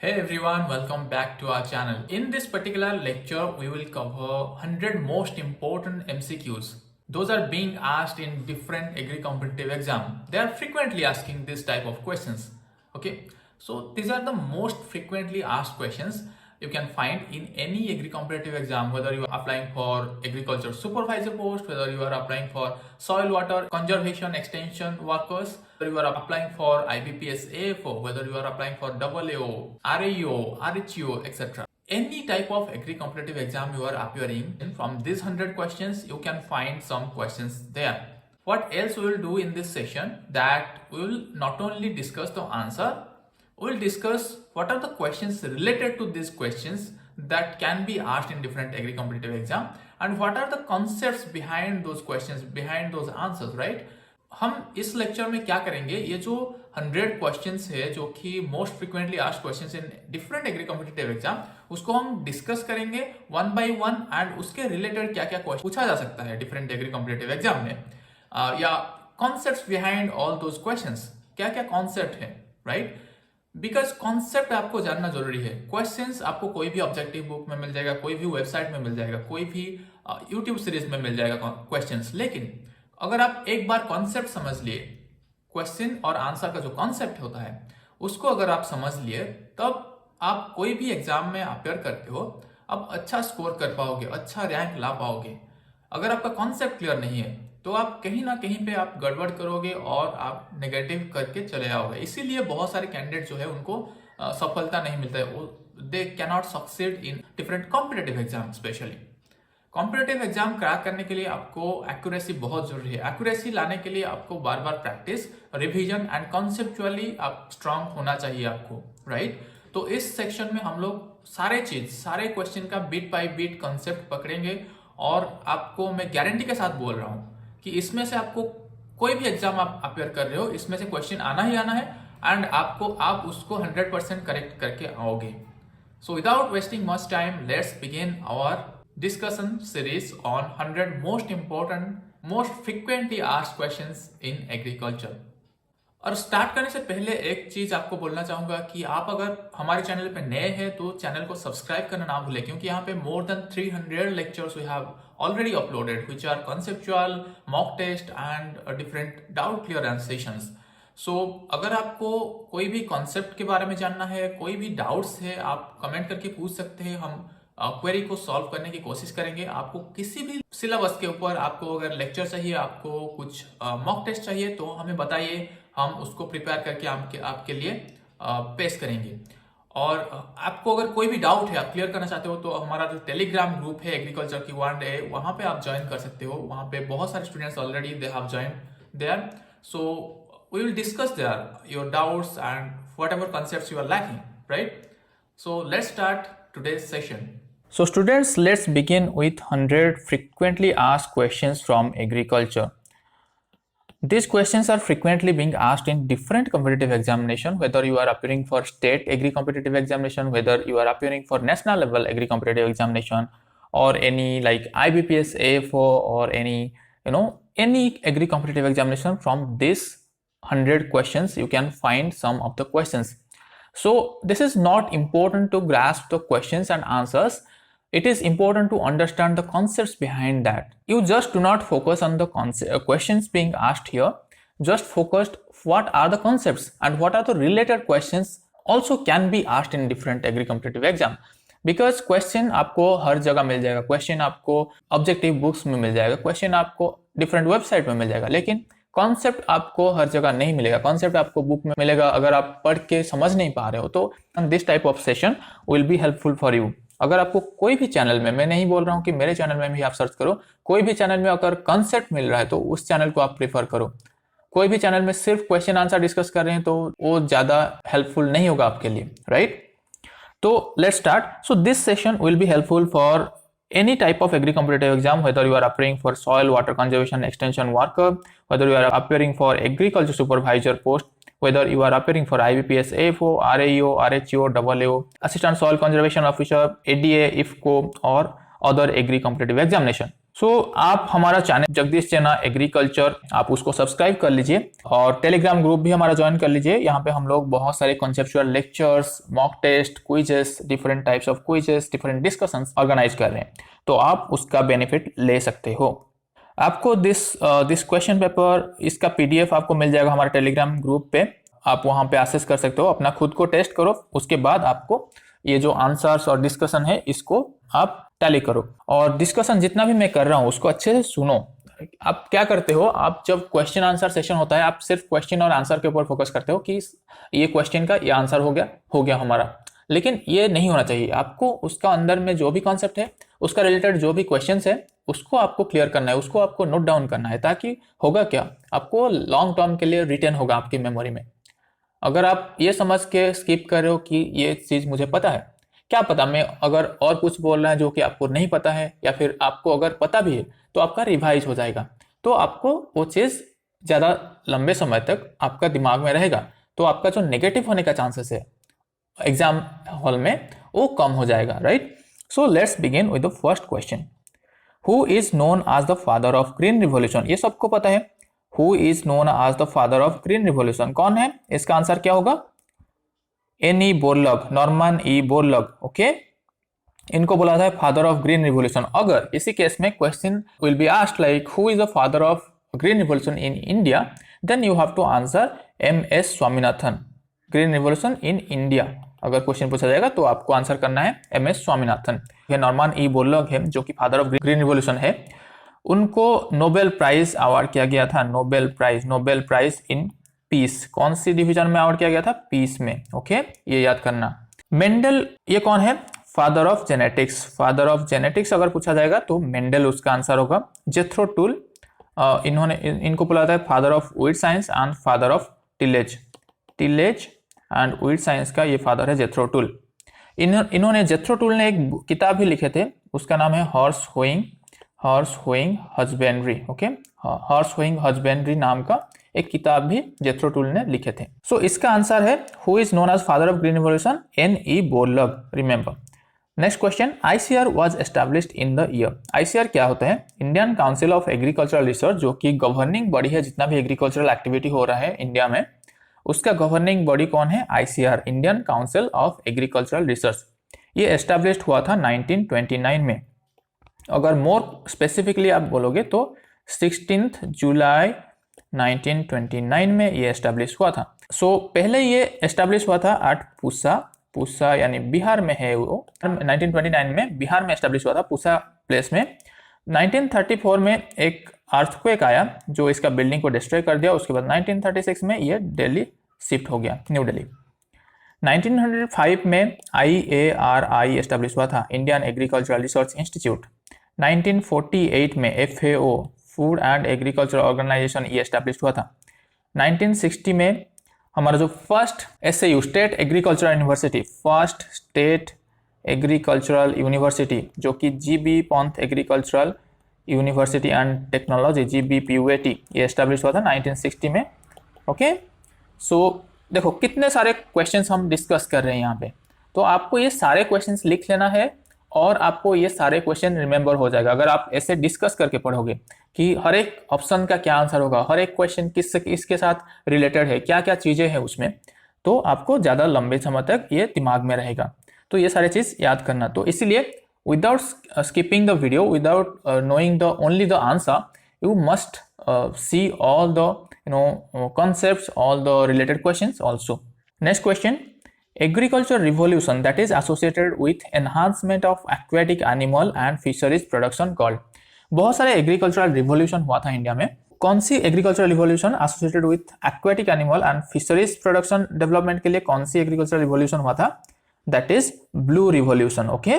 Hey everyone, welcome back to our channel. In this particular lecture, we will cover 100 most important MCQs. Those are being asked in different agri competitive exam. They are frequently asking this type of questions. Okay, so these are the most frequently asked questions you can find in any agri competitive exam, whether you are applying for agriculture supervisor post, whether you are applying for soil water conservation extension workers, whether you are applying for IBPS AFO, whether you are applying for AAO, RAO, RHEO, etc. Any type of agri competitive exam you are appearing in, from these 100 questions, you can find some questions there. What else we will do in this session, that we will not only discuss the answer, we will discuss what are the questions related to these questions that can be asked in different agri competitive exam and what are the concepts behind those questions, behind those answers, right? हम इस lecture में क्या करेंगे, ये जो 100 questions है जो कि most frequently asked questions in different agri competitive exam, उसको हम डिस्कस करेंगे वन बाय वन एंड उसके रिलेटेड क्या क्या क्वेश्चन पूछा जा सकता है डिफरेंट एग्री कॉम्पिटिटिव एग्जाम में, या concepts behind all those questions, क्या क्या कॉन्सेप्ट है, राइट? बिकॉज कॉन्सेप्ट आपको जानना जरूरी है. क्वेश्चंस आपको कोई भी ऑब्जेक्टिव बुक में मिल जाएगा, कोई भी वेबसाइट में मिल जाएगा, कोई भी यूट्यूब सीरीज में मिल जाएगा क्वेश्चंस, लेकिन अगर आप एक बार कॉन्सेप्ट समझ लिए, क्वेश्चन और आंसर का जो कॉन्सेप्ट होता है उसको अगर आप समझ लिए, तब आप कोई भी एग्जाम में अपेयर करते हो, आप अच्छा स्कोर कर पाओगे, अच्छा रैंक ला पाओगे. अगर आपका कॉन्सेप्ट क्लियर नहीं है तो आप कहीं ना कहीं पे आप गड़बड़ करोगे और आप नेगेटिव करके चले आओगे. इसीलिए बहुत सारे कैंडिडेट जो है उनको सफलता नहीं मिलता है, they cannot succeed in different competitive exam. Specially competitive exam crack करने के लिए आपको एक्यूरेसी बहुत जरूरी है. एक्यूरेसी लाने के लिए आपको बार बार प्रैक्टिस, रिवीजन एंड कॉन्सेप्चुअली आप स्ट्रांग होना चाहिए आपको, राइट? तो इस सेक्शन में हम लोग सारे क्वेश्चन का बीट बाय बीट कॉन्सेप्ट पकड़ेंगे और आपको मैं गारंटी के साथ बोल रहा हूं कि इसमें से आपको कोई भी एग्जाम आप अपेयर कर रहे हो, इसमें से क्वेश्चन आना ही आना है एंड आप उसको 100% करेक्ट करके आओगे. So without wasting much time, let's begin our discussion series on 100 most important, most frequently asked questions in agriculture. और स्टार्ट करने से पहले एक चीज आपको बोलना चाहूंगा कि आप अगर हमारे चैनल पे नए हैं तो चैनल को सब्सक्राइब करना ना भूलें, क्योंकि यहाँ पे more than 300 lectures we have already uploaded which are conceptual, mock test and different doubt clearance sessions. So अगर आपको कोई भी कॉन्सेप्ट के बारे में जानना है, कोई भी डाउट्स है, आप कमेंट करके पूछ सकते हैं. हम क्वेरी को सॉल्व करने की कोशिश करेंगे. आपको किसी भी सिलेबस के ऊपर आपको अगर लेक्चर चाहिए, आपको कुछ मॉक टेस्ट चाहिए, तो हमें बताइए, हम उसको प्रिपेयर करके आपके लिए पेश करेंगे. और आपको अगर कोई भी डाउट है, आप क्लियर करना चाहते हो, तो हमारा जो टेलीग्राम ग्रुप है एग्रीकल्चर की वन है, वहां पे आप ज्वाइन कर सकते हो. वहां पे बहुत सारे students already they have join there. So we will discuss their your doubts and whatever concepts you are lacking, right? So let's start today's session. So students, let's begin with 100 frequently asked questions from agriculture. These questions are frequently being asked in different competitive examination, whether you are appearing for state agri competitive examination, whether you are appearing for national level agri competitive examination, or any like IBPS AFO or any agri competitive examination. From this 100 questions you can find some of the questions. So this is not important to grasp the questions and answers. It is important to understand the concepts behind that. You just do not focus on the questions being asked here. Just focus what are the concepts and what are the related questions also can be asked in different agri competitive exam. Because question आपको हर जगह मिल जाएगा, question आपको objective books में मिल जाएगा, question आपको different website में मिल जाएगा, लेकिन कॉन्सेप्ट आपको हर जगह नहीं मिलेगा. कॉन्सेप्ट आपको बुक में मिलेगा. अगर आप पढ़ के समझ नहीं पा रहे हो तो this type of session will be helpful for you. अगर आपको कोई भी चैनल में, मैं नहीं बोल रहा हूँ कि मेरे चैनल में भी आप सर्च करो, कोई भी चैनल में अगर कॉन्सेप्ट मिल रहा है तो उस चैनल को आप प्रेफर करो. कोई भी चैनल में सिर्फ क्वेश्चन आंसर डिस्कस कर रहे हैं तो वो ज्यादा हेल्पफुल नहीं होगा आपके लिए, राइट? तो let's start. So this session will be helpful for any type of agri competitive exam, whether you are appearing for soil water conservation extension worker, whether you are appearing for agriculture supervisor post, whether you are appearing for IBPS AFO, RAO, RHEO, AAO, assistant soil conservation officer, ADA, IFCO, or other agri competitive examination. आप हमारा channel Jagdish चैना agriculture आप उसको subscribe कर लीजिए और Telegram group भी हमारा ज्वाइन कर लीजिए। यहाँ पे हम लोग बहुत सारे conceptual lectures, mock test, quizzes, different types of quizzes, different discussions organize कर रहे हैं, तो आप उसका बेनिफिट ले सकते हो। आपको दिस क्वेश्चन पेपर इसका पीडीएफ आपको मिल जाएगा हमारे टेलीग्राम ग्रुप पे, आप वहां पे एक्सेस कर सकते हो, अपना खुद को टेस्ट करो, उसके बाद आपको ये जो आंसर्स और डिस्कशन है इसको आप टैली करो। और डिस्कशन जितना भी मैं कर रहा हूँ उसको अच्छे से सुनो। आप क्या करते हो, आप जब क्वेश्चन आंसर सेशन होता है आप सिर्फ क्वेश्चन और आंसर के ऊपर फोकस करते हो कि ये क्वेश्चन का ये आंसर हो गया हमारा, लेकिन ये नहीं होना चाहिए। आपको उसका अंदर में जो भी कॉन्सेप्ट है उसका रिलेटेड जो भी क्वेश्चन है उसको आपको क्लियर करना है, उसको आपको नोट डाउन करना है, ताकि होगा क्या, आपको लॉन्ग टर्म के लिए रिटेन होगा आपकी मेमोरी में। अगर आप ये समझ के स्किप कर रहे हो कि ये चीज़ मुझे पता है, क्या पता मैं अगर और कुछ बोल रहा है जो कि आपको नहीं पता है, या फिर आपको अगर पता भी है तो आपका रिवाइज हो जाएगा, तो आपको वो चीज़ ज़्यादा लंबे समय तक आपका दिमाग में रहेगा, तो आपका जो नेगेटिव होने का चांसेस है एग्जाम हॉल में वो कम हो जाएगा, right. So let's begin with the first question. Who is known as the father of green revolution? ये सबको पता है, who is known as the father of green revolution, कौन है? इसका आंसर क्या होगा? N E Borlaug, Norman E Borlaug, okay. इनको बोला था फादर ऑफ ग्रीन रिवॉल्यूशन। अगर इसी केस में question will be asked like who is the father of green revolution in India, then you have to answer M S. Swaminathan, green revolution in India. अगर question पूछा जाएगा तो आपको आंसर करना है एम.एस. स्वामीनाथन। ये नॉर्मन ई बोरलॉग है जो कि फादर ऑफ ग्रीन रिवॉल्यूशन है। उनको नोबेल प्राइज अवार्ड किया गया था, नोबेल प्राइज इन पीस। कौन सी डिवीजन में अवार्ड किया गया था? पीस में, ओके, ये याद करना। मेंडल ये कौन है? Father of genetics. Father of genetics अगर पूछा जाएगा तो मेंडल उसका आंसर होगा। जेथ्रो टूल, इनको बोला जाता है father of wheat science and father of tillage and wheat science का ये फादर है जेथ्रो टूल। इन्होंने जेथ्रो टूल ने एक किताब भी लिखे थे, उसका नाम है horse hoeing husbandry, okay. Horse hoeing husbandry नाम का एक किताब भी जेथ्रो टूल ने लिखे थे। सो इसका आंसर है who is known as father of green revolution? N E. Borlaug, remember. Next question, ICR was established in the year. ICR क्या होता है? Indian council of agricultural research, जो कि गवर्निंग बॉडी है जितना भी एग्रीकल्चरल एक्टिविटी हो रहा है इंडिया में, उसका गवर्निंग बॉडी कौन है? ICR, Indian council of agricultural research. ये एस्टैब्लिश्ड हुआ था 1929 में। अगर मोर स्पेसिफिकली आप बोलोगे तो 16 जुलाई 1929 में ये एस्टैब्लिश हुआ था। सो पहले ये एस्टैब्लिश हुआ था एट पूसा यानी बिहार में है वो। 1929 में बिहार में एस्टैब्लिश हुआ था, पूसा प्लेस में। 1934 में एक अर्थक्वेक आया जो इसका बिल्डिंग को डिस्ट्रॉय कर दिया। उसके बाद 1936 में ये दिल्ली शिफ्ट हो गया, न्यू दिल्ली। 1905 में IARI एस्टैब्लिश हुआ था, इंडियन एग्रीकल्चरल रिसर्च इंस्टीट्यूट। 1948 में FAO, food and agriculture organization, ये एस्टैब्लिश हुआ था। 1960 में हमारा जो first SAU, state agricultural university, first state agricultural university, जो कि GB Pant agricultural university and technology, GBPUAT, ये एस्टैब्लिश हुआ था 1960 में, ओके। सो देखो कितने सारे क्वेश्चंस हम डिस्कस कर रहे हैं यहाँ पे, तो आपको ये सारे क्वेश्चंस लिख लेना है और आपको ये सारे क्वेश्चन रिमेंबर हो जाएगा अगर आप ऐसे डिस्कस करके पढ़ोगे कि हर एक ऑप्शन का क्या आंसर होगा, हर एक क्वेश्चन किसके साथ रिलेटेड है, क्या क्या चीज़ें हैं उसमें, तो आपको ज़्यादा लंबे समय तक ये दिमाग में रहेगा। तो ये सारे चीज़ याद करना। तो इसीलिए without skipping the video, without knowing the only the answer, you must see all the concepts, all the related questions also. Next question, agriculture revolution that is associated with enhancement of aquatic animal and fisheries production called। बहुत सारे agricultural revolution हुआ था India में। कौन सी agricultural revolution associated with aquatic animal and fisheries production development के लिए कौन सी एग्रीकल्चरल रिवॉल्यूशन हुआ था? That is blue revolution, okay.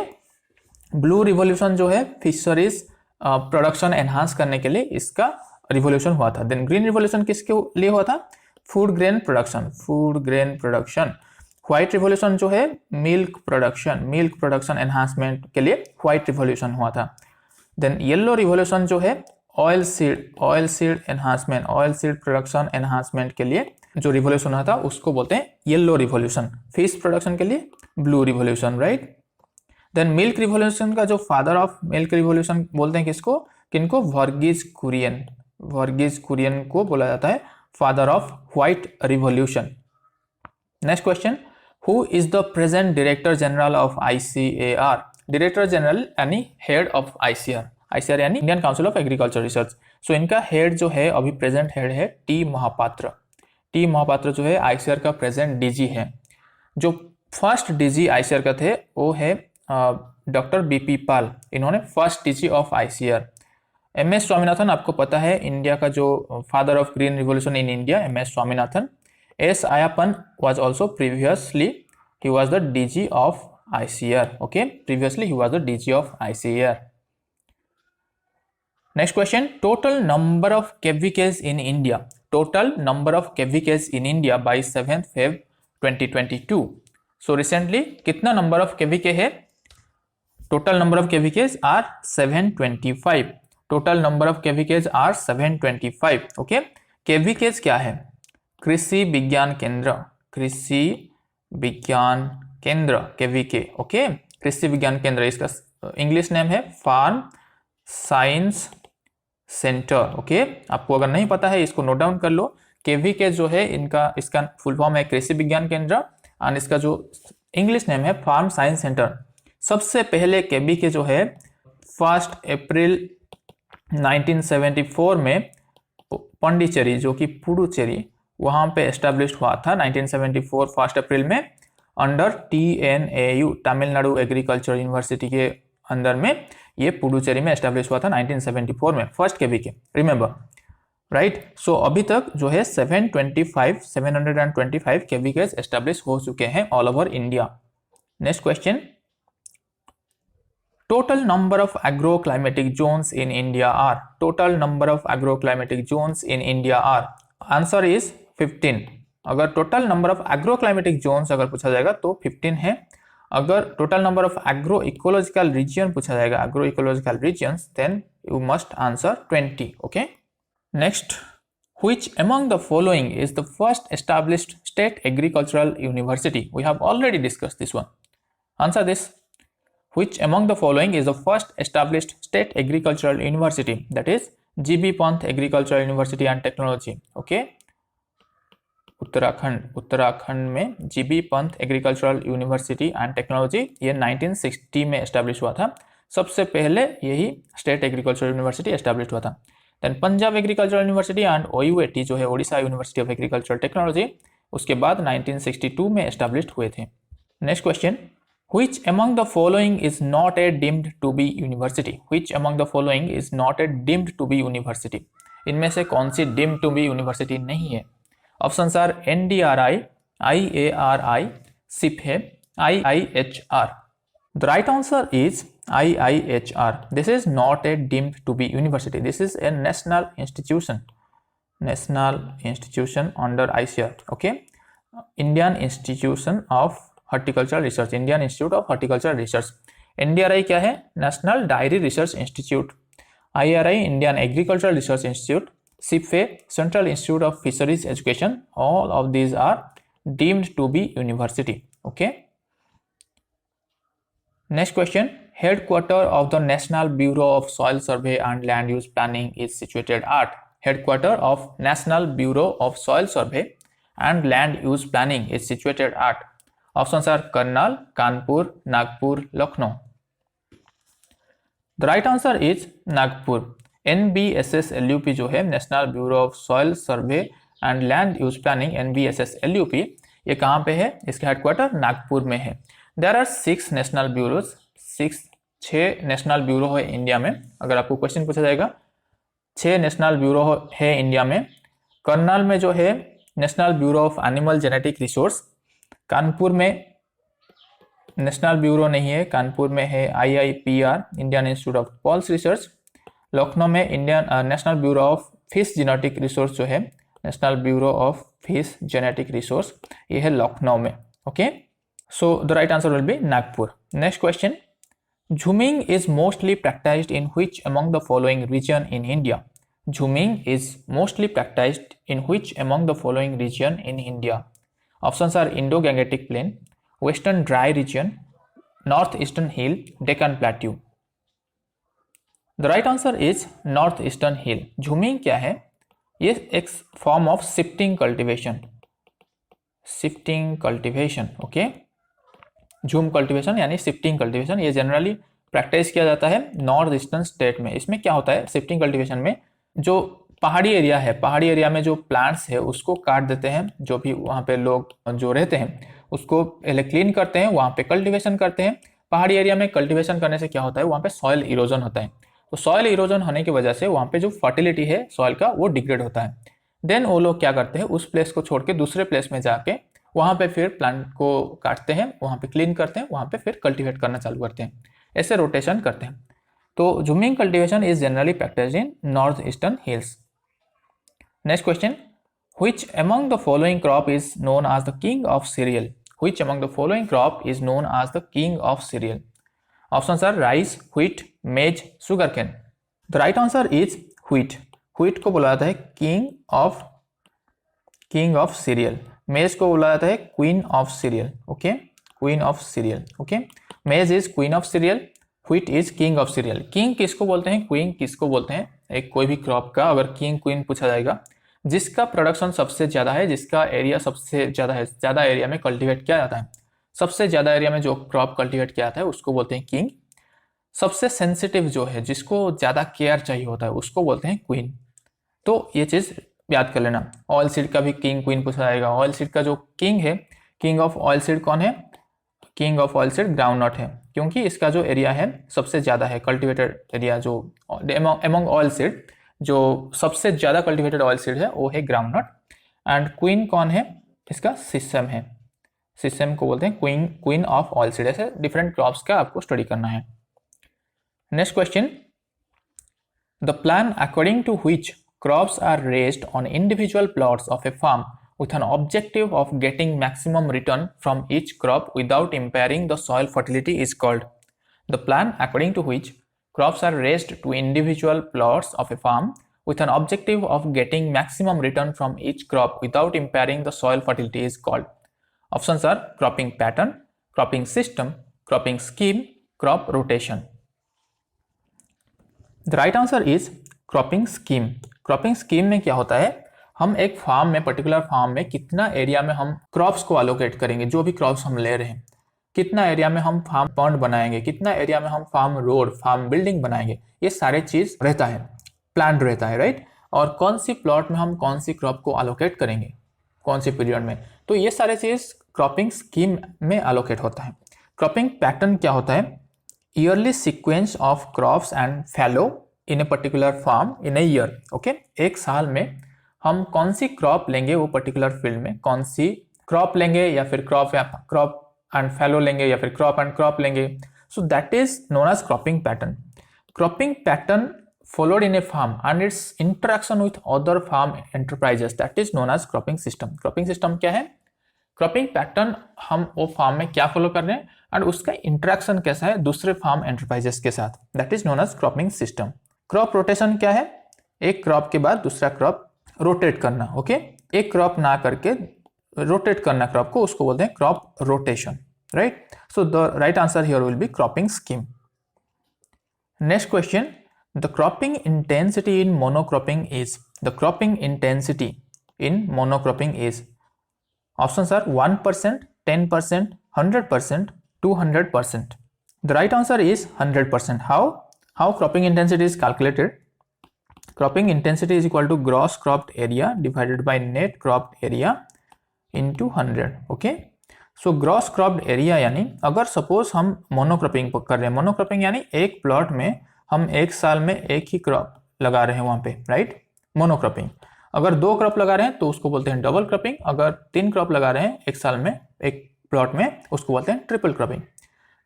Blue revolution जो है फिशरीज प्रोडक्शन एनहांस करने के लिए इसका रिवॉल्यूशन हुआ था। देन ग्रीन रिवॉल्यूशन किसके लिए हुआ था? Food grain production. White revolution जो है मिल्क प्रोडक्शन एनहांसमेंट के लिए व्हाइट रिवॉल्यूशन हुआ था। देन येलो रिवॉल्यूशन जो है oil seed enhancement, oil seed production enhancement के लिए जो रिवॉल्यूशन हुआ था उसको बोलते हैं येलो रिवॉल्यूशन। फिश प्रोडक्शन के लिए blue revolution, right. Then milk revolution का जो फादर ऑफ मिल्क रिवॉल्यूशन बोलते हैं किसको? किनको? वर्गीज कुरियन को बोला जाता है father of white revolution. Next question, who is the present director general of ICAR? Director general यानी हेड ऑफ ICAR यानी Indian council of agriculture research. So इनका हेड जो है अभी प्रेजेंट हेड है टी महापात्र जो है ICAR का प्रेजेंट DG है। जो फर्स्ट DG ICAR का थे वो है डॉक्टर BP पाल, इन्होंने first DG of ICAR। MS Swaminathan आपको पता है इंडिया का जो father of green revolution in India, MS Swaminathan. S Ayappan was also previously he was the DG of ICAR. Okay, previously he was the DG of ICAR. Next question, total number of KVKs in India. Total number of KVKs in India by 7th Feb 2022. So recently कितना number of KVK है? Total number of KVKs are 725. Total number of KVKs are 725. Okay, KVKs क्या है? कृषि विज्ञान केंद्र KVK। Okay, कृषि विज्ञान केंद्र, इसका इंग्लिश नेम है फार्म साइंस सेंटर। ओके, आपको अगर नहीं पता है इसको नोट डाउन कर लो। KVK जो है इसका फुल फॉर्म है कृषि विज्ञान केंद्र एंड इसका जो इंग्लिश नेम है फार्म साइंस सेंटर। सबसे पहले KVK जो है 1 अप्रैल 1974 में पांडिचेरी जो कि पुडुचेरी वहां पे एस्टेब्लिश हुआ था 1974 1 अप्रैल में under TNAU Tamil Nadu agriculture university के अंदर में ये पुडुचेरी में एस्टेब्लिश हुआ था 1974 में फर्स्ट KVK, रिमेंबर राइट। सो अभी तक जो है 725 KVKs एस्टेब्लिश हो चुके हैं all over India. Next question, total number of agroclimatic zones in India are. Total number of agroclimatic zones in India are, answer is 15। अगर total number of agroclimatic zones अगर पूछा जाएगा तो 15 है। अगर total number of agro ecological region पूछा जाएगा, agro ecological regions, then you must answer 20। Okay, next, which among the following is the first established state agricultural university? We have already discussed this one, answer this. Which among the following is the first established state agricultural university? That is GB Pant Agricultural University and Technology. Okay, Uttarakhand में GB Pant Agricultural University and Technology ये 1960 में establish हुआ था। सबसे पहले यही state agricultural university establish हुआ था। Then Punjab agricultural university and OUAT जो है Odisha university of agricultural technology, उसके बाद 1962 में एस्टेब्लिश हुए थे। Next question, Which among the following is not a deemed to be university? Which among the following is not a deemed to be university? इनमें से कौन सी deemed to be university नहीं है? Options are NDRI, IARI, SIP है, IIHR. The right answer is IIHR. This is not a deemed to be university. This is a national institution under ICAR. Okay, Indian Institution of horticultural research, Indian institute of horticultural research. NDRI क्या है? National dairy research institute. IRI Indian agricultural research institute. SIP है central institute of fisheries education. All of these are deemed to be university. Okay, next question, headquarter of the national bureau of soil survey and land use planning is situated at. Headquarter of national bureau of soil survey and land use planning is situated eight. Options are Karnal, Kanpur, Nagpur, Lucknow. The right answer is Nagpur. NBSS-LUP जो है national bureau of soil survey and land use planning, NBSS-LUP, ये कहाँ पे है? इसका headquarter Nagpur में है। There are 6 national bureaus, 6 national bureau है इंडिया में। अगर आपको क्वेश्चन पूछा जाएगा 6 नेशनल ब्यूरो है इंडिया में। करनाल में जो है national bureau of animal genetic resource. Kanpur में नेशनल ब्यूरो नहीं है, कानपुर में है IIPR, Indian institute of pulse research. Lucknow में Indian national bureau of fish genetic resource जो है, national bureau of fish genetic resource, ये है लखनऊ में। Okay, so the right answer will be Nagpur. Next question, jhuming is mostly practised in which among the following region in India? Jhuming is mostly practised in which among the following region in India? Options are Indo-Gangetic Plain, Western Dry Region, North Eastern Hill, Deccan Plateau. The right answer is north eastern hill. Jhuming क्या है? ये एक form of shifting cultivation, shifting cultivation, okay. Jhum cultivation यानी shifting cultivation, ये generally practice किया जाता है north eastern state में। इसमें क्या होता है, शिफ्टिंग कल्टीवेशन में जो पहाड़ी एरिया है, पहाड़ी एरिया में जो प्लांट्स है उसको काट देते हैं, जो भी वहाँ पे लोग जो रहते हैं उसको पहले क्लीन करते हैं, वहाँ पे कल्टीवेशन करते हैं। पहाड़ी एरिया में कल्टीवेशन करने से क्या होता है, वहाँ पे सॉइल इरोजन होता है। तो सॉइल इरोजन होने की वजह से वहाँ पे जो फर्टिलिटी है सॉइल का वो डिग्रेड होता है। देन वो लोग क्या करते हैं, उस प्लेस को छोड़ के दूसरे प्लेस में जाके वहाँ पे फिर प्लांट को काटते हैं, वहाँ पे क्लीन करते हैं, वहाँ पे फिर कल्टीवेट करना चालू करते हैं, ऐसे रोटेशन करते हैं। तो jhuming cultivation is generally practised in north eastern hills. Next question, which among the following crop is known as the king of cereal? Which among the following crop is known as the king of cereal? Options are rice, wheat, maize, sugarcane. The right answer is wheat. wheat को बोला जाता है king of cereal. maize को बोला जाता है queen of cereal. Okay, queen of cereal. Okay, maize is queen of cereal, wheat is king of cereal. king किसको बोलते हैं, queen किसको बोलते हैं? एक कोई भी क्रॉप का अगर king queen पूछा जाएगा, जिसका प्रोडक्शन सबसे ज़्यादा है, जिसका एरिया सबसे ज़्यादा है, ज़्यादा एरिया में कल्टीवेट किया जाता है, सबसे ज़्यादा एरिया में जो क्रॉप कल्टीवेट किया जाता है उसको बोलते हैं किंग। सबसे सेंसिटिव जो है, जिसको ज़्यादा केयर चाहिए होता है, उसको बोलते हैं क्वीन। तो ये चीज़ याद कर लेना। ऑयल सीड का भी किंग क्वीन पूछा जाएगा। ऑयल सीड का जो किंग है, किंग ऑफ ऑयल सीड कौन है? King of oil seed groundnut है, क्योंकि इसका जो एरिया है सबसे ज़्यादा है, कल्टिवेटेड एरिया जो एमंग ऑयल सीड जो सबसे ज़्यादा कल्टिवेटेड ऑयल सीड है वो है ग्राउंडनट। एंड क्वीन कौन है इसका? सिसम है। सिसम को बोलते हैं क्वीन ऑफ ऑयल सीड। ऐसे डिफरेंट क्रॉप्स का आपको स्टडी करना है। Next question, the plan according to which crops are raised on individual plots of a farm with an objective of getting maximum return from each crop without impairing the soil fertility is called. The plan according to which crops are raised to individual plots of a farm with an objective of getting maximum return from each crop without impairing the soil fertility is called. Options are cropping pattern, cropping system, cropping scheme, crop rotation. The right answer is cropping scheme. Cropping scheme में क्या होता है, हम एक farm में, particular farm में कितना area में हम क्रॉप्स को अलोकेट करेंगे, जो भी क्रॉप्स हम ले रहे हैं, कितना एरिया में हम फार्म पॉन्ड बनाएंगे, कितना एरिया में हम फार्म रोड, फार्म बिल्डिंग बनाएंगे, ये सारे चीज रहता है, प्लान रहता है, राइट। और कौन सी प्लॉट में हम कौन सी क्रॉप को अलोकेट करेंगे, कौन सी पीरियड में, तो ये सारे चीज क्रॉपिंग स्कीम में अलोकेट होता है। क्रॉपिंग पैटर्न क्या होता है? Yearly sequence of crops and fallow in a particular farm in a year. Okay, एक साल में हम कौन सी क्रॉप लेंगे, वो पर्टिकुलर फील्ड में कौन सी क्रॉप लेंगे, या फिर क्रॉप एंड फैलो लेंगे, या फिर क्रॉप एंड क्रॉप लेंगे। So that is known as cropping pattern. Cropping pattern followed in a farm and its interaction with other farm enterprises, that is known as cropping system. cropping system क्या है? Cropping pattern हम वो farm में क्या follow कर रहे हैं and उसका इंटरेक्शन कैसा है दूसरे फार्म एंटरप्राइजेस के साथ, that is known as cropping system. Crop rotation क्या है? एक क्रॉप के बाद दूसरा क्रॉप रोटेट करना। ओके, एक क्रॉप ना करके रोटेट करना क्रॉप को, उसको बोलते हैं crop rotation, right. So the right answer here will be cropping scheme. Next question, the cropping intensity in monocropping is, the cropping intensity in monocropping is, options are 1%, 10%, 100%, 200%. The right answer is 100%. How cropping intensity is calculated? Cropping intensity is equal to gross cropped area divided by net cropped area into 100. Okay, so gross cropped area यानी अगर suppose हम monocropping कर रहे हैं, monocropping यानी एक plot में हम एक साल में एक ही क्रॉप लगा रहे हैं वहां पे, राइट, मोनोक्रॉपिंग। अगर 2 क्रॉप लगा रहे हैं तो उसको बोलते हैं डबल क्रॉपिंग, अगर 3 क्रॉप लगा रहे हैं एक साल में एक प्लॉट में उसको बोलते हैं ट्रिपल क्रॉपिंग।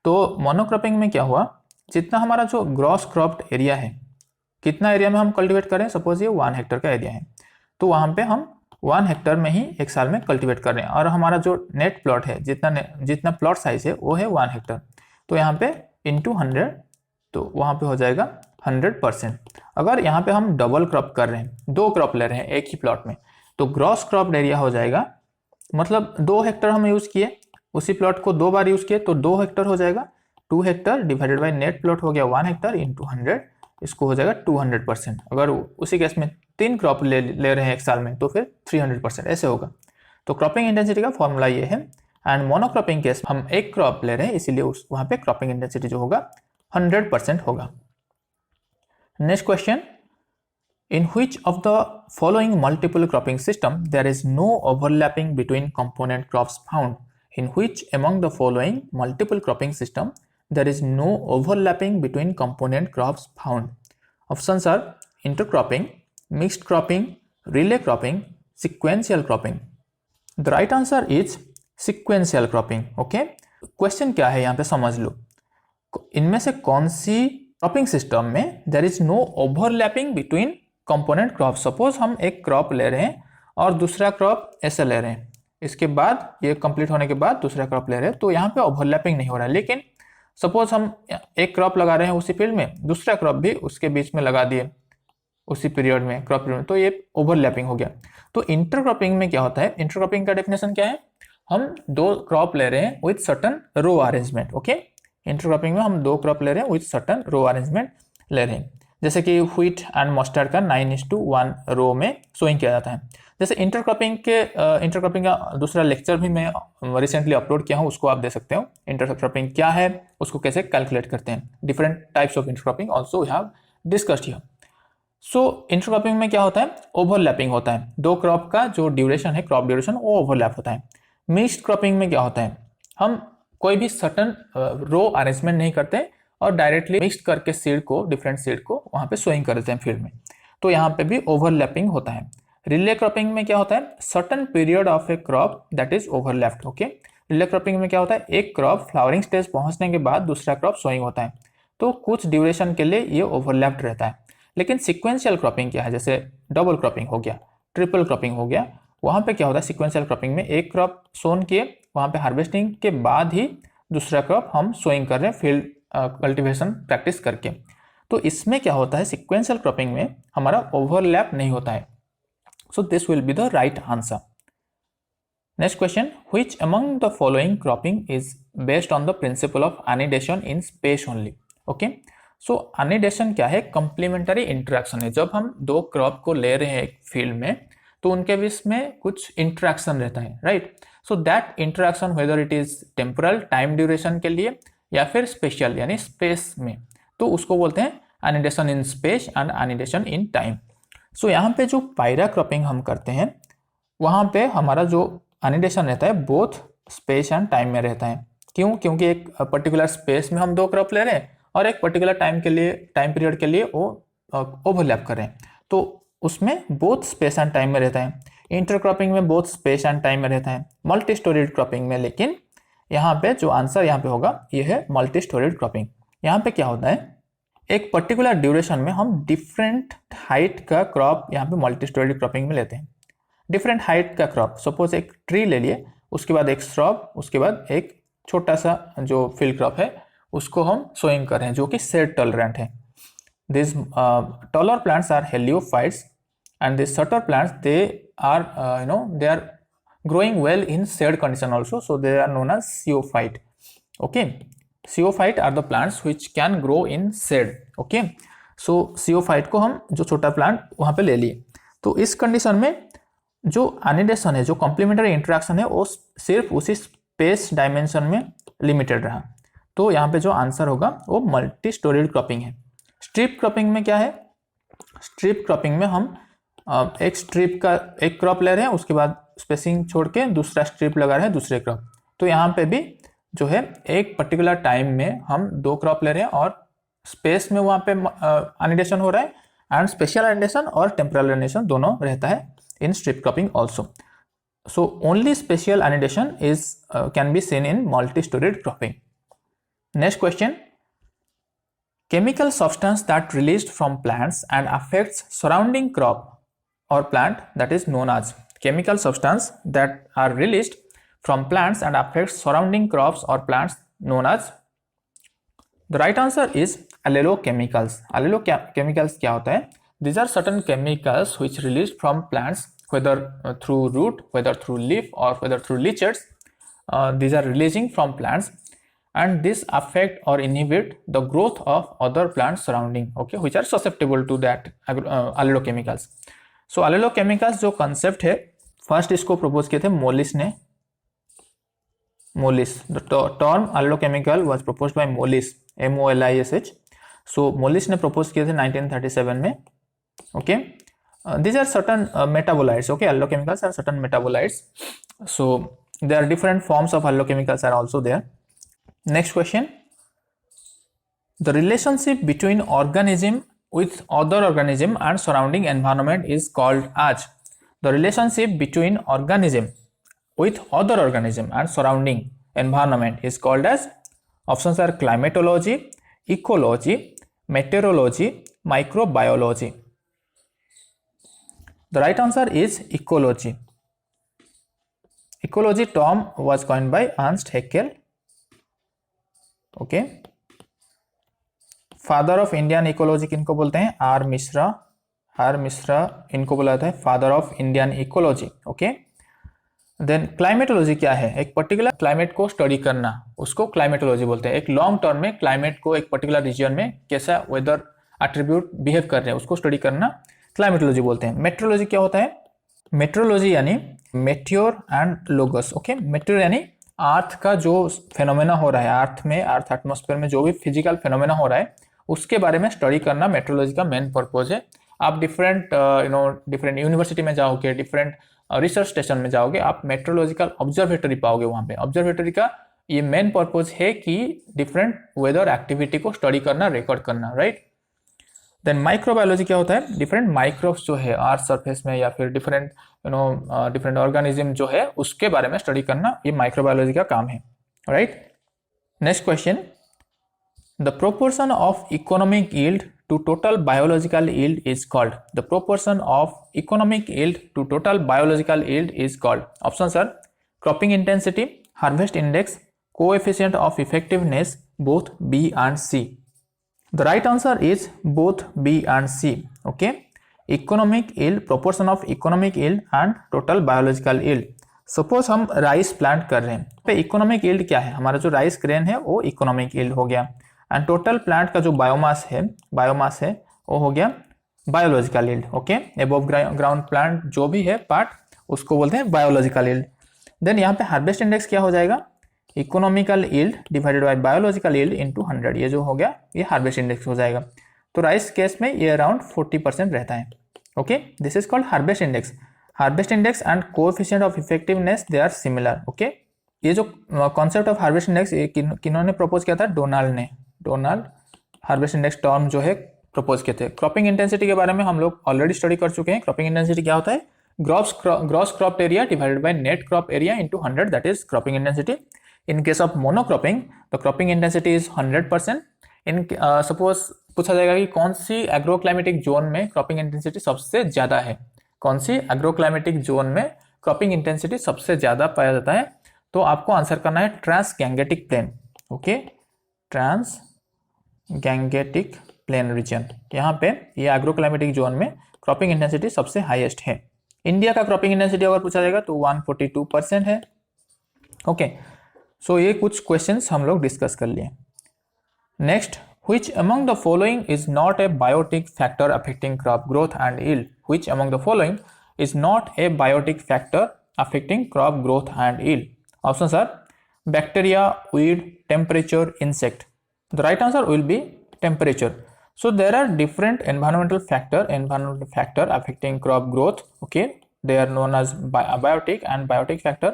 तो मोनोक्रॉपिंग में क्या हुआ, जितना हमारा जो ग्रॉस क्रॉप्ड एरिया है, कितना एरिया में हम कल्टीवेट करें, सपोज ये 1 हेक्टेयर का एरिया है, तो वहाँ पे हम 1 हेक्टेयर में ही एक साल में कल्टीवेट कर रहे हैं, और हमारा जो नेट प्लॉट है, जितना प्लॉट साइज है वो है 1 हेक्टेयर, तो यहाँ पे इंटू 100, तो वहाँ पे हो जाएगा 100%। अगर यहाँ पे हम डबल क्रॉप कर रहे हैं, 2 क्रॉप ले रहे हैं एक ही प्लॉट में, तो ग्रॉस क्रॉप्ड एरिया हो जाएगा, मतलब 2 हेक्टेयर हम यूज किए, उसी प्लॉट को 2 बार यूज किए तो 2 हेक्टेयर हो जाएगा, 2 hectare divided by net plot हो गया 1 हेक्टेयर इंटू 100, इसको हो जाएगा 200%। अगर उसी केस में 3 क्रॉप ले रहे हैं एक साल में तो फिर 300% ऐसे होगा। तो क्रॉपिंग इंटेंसिटी का फॉर्मूला ये है। एंड मोनोक्रॉपिंग केस हम एक क्रॉप ले रहे हैं, इसीलिए वहाँ पे क्रॉपिंग इंटेंसिटी जो होगा 100% होगा। Next question, in which of the following multiple cropping system there is no overlapping between component crops found? In which among the following multiple cropping system there is no overlapping between component crops found? Options are intercropping, mixed cropping, relay cropping, sequential cropping. The right answer is sequential cropping. Okay, question क्या है यहाँ पे समझ लो। इनमें से कौन सी क्रॉपिंग सिस्टम में there is no overlapping between component crop. Suppose हम एक क्रॉप ले रहे हैं और दूसरा क्रॉप ऐसे ले रहे हैं, इसके बाद ये कंप्लीट होने के बाद दूसरा क्रॉप ले रहे हैं, तो यहाँ पे ओवरलैपिंग नहीं हो रहा है। लेकिन सपोज हम एक क्रॉप लगा रहे हैं उसी फील्ड में, दूसरा क्रॉप भी उसके बीच में लगा दिए उसी पीरियड में, क्रॉप पीरियड में, तो ये ओवरलैपिंग हो गया। तो इंटरक्रॉपिंग में क्या होता है, इंटरक्रॉपिंग का डेफिनेशन क्या है, हम 2 क्रॉप ले रहे हैं with certain row arrangement. Okay, intercropping में हम 2 क्रॉप ले रहे हैं विथ सर्टन रो अरेंजमेंट ले रहे हैं। जैसे कि व्हीट एंड मस्टर्ड का 9:1 रो में सोइंग किया जाता है। जैसे इंटरक्रॉपिंग का दूसरा लेक्चर भी मैं रिसेंटली अपलोड किया हूँ, उसको आप दे सकते हो। इंटरक्रॉपिंग क्या है, उसको कैसे कैलकुलेट करते हैं, different types of intercropping also we have discussed here. So intercropping में क्या होता है, ओवरलैपिंग होता है। 2 क्रॉप का जो ड्यूरेशन है, क्रॉप ड्यूरेशन, वो ओवरलैप होता है। मिक्स्ड क्रॉपिंग में क्या होता है, हम कोई भी सर्टन रो अरेंजमेंट नहीं करते और डायरेक्टली मिक्स करके सीड को, डिफरेंट सीड को वहां पे सोइंग कर देते हैं फील्ड में, तो यहाँ पे भी ओवरलैपिंग होता है। रिले क्रॉपिंग में क्या होता है, certain period of A crop that is overlapped. Okay, relay cropping में क्या होता है, एक क्रॉप फ्लावरिंग स्टेज पहुंचने के बाद दूसरा क्रॉप सोइंग होता है, तो कुछ ड्यूरेशन के लिए ये ओवरलैप्ड रहता है। लेकिन सिक्वेंशियल क्रॉपिंग क्या है, जैसे डबल क्रॉपिंग हो गया, ट्रिपल क्रॉपिंग हो गया, वहां पे क्या होता है, सिक्वेंशियल क्रॉपिंग में एक क्रॉप सोन किए, वहां पे हार्वेस्टिंग के बाद ही दूसरा क्रॉप हम सोइंग कर रहे हैं फील्ड कल्टीवेशन प्रैक्टिस करके। तो इसमें क्या होता है, सिक्वेंशियल क्रॉपिंग में हमारा ओवरलैप नहीं होता है। So this will be the right answer. Next question, which among the following cropping is based on the principle of annidation in space only. Okay, so annidation क्या है, कंप्लीमेंटरी इंटरेक्शन है। जब हम 2 क्रॉप को ले रहे हैं एक फील्ड में, तो उनके बीच में कुछ इंटरेक्शन रहता है, right. So that interaction whether it is temporal, time duration के लिए, या फिर स्पेशल यानी स्पेस में, तो उसको बोलते हैं annidation in space and annidation in time. So यहाँ पे जो पायरा क्रॉपिंग हम करते हैं, वहाँ पे हमारा जो एनिडेशन रहता है बोथ स्पेस एंड टाइम में रहता है। क्यों, क्योंकि एक पर्टिकुलर स्पेस में हम 2 क्रॉप ले रहे हैं और एक पर्टिकुलर टाइम पीरियड के लिए वो ओवरलैप कर रहे हैं, तो उसमें बोथ स्पेस एंड टाइम में रहता है। इंटरक्रॉपिंग में बोथ स्पेस एंड टाइम में रहता है। मल्टी स्टोरीड क्रॉपिंग में, लेकिन यहाँ पे जो आंसर यहाँ पे होगा ये है मल्टी स्टोरीड क्रॉपिंग। यहाँ पे क्या होता है, एक पर्टिकुलर ड्यूरेशन में हम डिफरेंट हाइट का क्रॉप यहाँ पे मल्टी स्टोरीड क्रॉपिंग में लेते हैं। डिफरेंट हाइट का क्रॉप, सपोज एक ट्री ले लिए, उसके बाद एक श्रब, उसके बाद एक छोटा सा जो फील्ड क्रॉप है उसको हम सोइंग कर रहे हैं, जो कि शेड टॉलरेंट है। This taller plants are heliophytes and this shorter plants they are they are growing well in shade condition also, so they are known as pseuophyte. Okay, pseuophyte are the plants which can grow in shade. Okay, so pseuophyte को हम जो छोटा plant वहां पे ले लिए, तो इस कंडीशन में जो एनिडेशन है, जो कॉम्प्लीमेंटरी इंटरेक्शन है, वो सिर्फ उसी स्पेस डायमेंशन में लिमिटेड रहा। तो यहाँ पे जो आंसर होगा वो मल्टी स्टोरीड क्रॉपिंग है। स्ट्रिप क्रॉपिंग में क्या है, स्ट्रिप क्रॉपिंग में हम एक स्ट्रिप का एक क्रॉप ले रहे हैं, उसके बाद स्पेसिंग छोड़ के दूसरा स्ट्रिप लगा रहे हैं दूसरे क्रॉप। तो यहाँ पे भी जो है एक पर्टिकुलर टाइम में हम 2 क्रॉप ले रहे हैं और स्पेस में वहाँ पे एनिडेशन हो रहा है, एंड स्पेशल एनिडेशन और टेम्पोरल एनिडेशन दोनों रहता है in strip cropping also. So only spatial annidation is can be seen in multi storied cropping. Next question, chemical substance that released from plants and affects surrounding crop or plant, that is known as chemical substance that are released from plants and affects surrounding crops or plants, known as, the right answer is allelochemicals. Allelochemicals क्या होता है, these are certain chemicals which released from plants, whether through root, whether through leaf or whether through leaches, these are releasing from plants and this affect or inhibit the growth of other plants surrounding, okay, which are susceptible to that allelochemicals. So allelochemicals जो concept है, first इसको propose किए थे mollies ने. Mollies, the term allelochemical was proposed by mollies, MOLISH. So mollies ने propose किए थे 1937 में. Okay, these are certain metabolites. Okay, allelochemicals are certain metabolites. So there are different forms of allelochemicals are also there. Next question. The relationship between organism with other organism and surrounding environment is called as. The relationship between organism with other organism and surrounding environment is called as. Options are climatology, ecology, meteorology, microbiology. The right answer is ecology. Ecology term was coined by Ernst Haeckel. Okay. Father of Indian ecology किनको बोलते हैं? R Mishra इनको बोला जाता है father of Indian ecology. Okay. Then climatology क्या है? एक पर्टिकुलर क्लाइमेट को स्टडी करना, उसको क्लाइमेटोलॉजी बोलते हैं. एक लॉन्ग टर्म में क्लाइमेट को एक पर्टिकुलर रीजन में कैसा वेदर एट्रीब्यूट बिहेव कर रहे हैं उसको स्टडी करना क्लाइमेटोलॉजी बोलते हैं. मेट्रोलॉजी क्या होता है? मेट्रोलॉजी यानी मेट्योर एंड लोगस. ओके, मेट्योर यानी अर्थ का जो फेनोमेना हो रहा है, अर्थ में, अर्थ एटमॉस्फेयर में जो भी फिजिकल फेनोमेना हो रहा है उसके बारे में स्टडी करना मेट्रोलॉजी का मेन पर्पज है. आप डिफरेंट डिफरेंट यूनिवर्सिटी में जाओगे, डिफरेंट रिसर्च स्टेशन में जाओगे, आप मेट्रोलॉजिकल ऑब्जर्वेटरी पाओगे. वहाँ पे ऑब्जर्वेटरी का ये मेन पर्पज है कि डिफरेंट वेदर एक्टिविटी को स्टडी करना, रिकॉर्ड करना, राइट. देन माइक्रोबायोलॉजी क्या होता है? डिफरेंट माइक्रोब्स जो है अर्थ सरफेस में या फिर डिफरेंट डिफरेंट ऑर्गेनिज्म जो है उसके बारे में स्टडी करना, ये माइक्रोबायोलॉजी का काम है, right. Next question. The proportion of economic yield to total biological yield is called. The proportion of economic yield to total biological yield is called. Options are cropping intensity, harvest index, coefficient of effectiveness, both B and C. The right answer is both B and C. Okay. Economic yield, proportion of economic yield and total biological yield. Suppose हम rice plant कर रहे हैं तो economic yield क्या है? हमारा जो rice grain है वो इकोनॉमिक यील्ड हो गया. एंड टोटल प्लांट का जो बायोमास है वो हो गया biological yield. Okay, above ground plant जो भी है पार्ट उसको बोलते हैं बायोलॉजिकल यील्ड. देन यहाँ पे हार्वेस्ट इंडेक्स क्या हो जाएगा? Economical yield divided by biological yield into 100. ये जो हो गया ये हार्वेस्ट इंडेक्स हो जाएगा. तो राइस केस में ये अराउंड 40% रहता है. Okay, this is called harvest index. Harvest index and coefficient of effectiveness they are similar. Okay, ये जो कॉन्सेप्ट ऑफ हार्वेस्ट इंडेक्स किन्होंने प्रपोज किया था? डोनाल्ड हार्वेस्ट इंडेक्स टर्म जो है प्रपोज किए थे. क्रॉपिंग इंटेंसिटी के बारे में हम लोग ऑलरेडी स्टडी कर चुके हैं. क्रॉपिंग इंटेंसिटी क्या होता है? Gross cropped area divided by net crop area into 100, that is cropping intensity. In case of monocropping the cropping intensity is 100%. In suppose पूछा जाएगा कि कौन सी एग्रोक्लाइमेटिक जोन में क्रॉपिंग इंटेंसिटी सबसे ज्यादा है? कौन सी एग्रोक्लाइमेटिक जोन में क्रॉपिंग इंटेंसिटी सबसे ज्यादा पाया जाता है? तो आपको आंसर करना है trans Gangetic plain. Okay, trans Gangetic plain region. यहाँ पे ये एग्रोक्लाइमेटिक जोन में क्रॉपिंग इंटेंसिटी सबसे हाईएस्ट है. इंडिया का क्रॉपिंग इंटेंसिटी अगर पूछा जाएगा तो 142% है. ओके, सो ये कुछ क्वेश्चंस हम लोग डिस्कस कर लिए. Next, which among the following is not a biotic factor affecting crop growth and yield? Which among the following is not a biotic factor affecting crop growth and yield? Options are bacteria, weed, temperature, insect. The right answer will be temperature. So there are different environmental factor affecting crop growth. Okay, they are known as abiotic and biotic factor.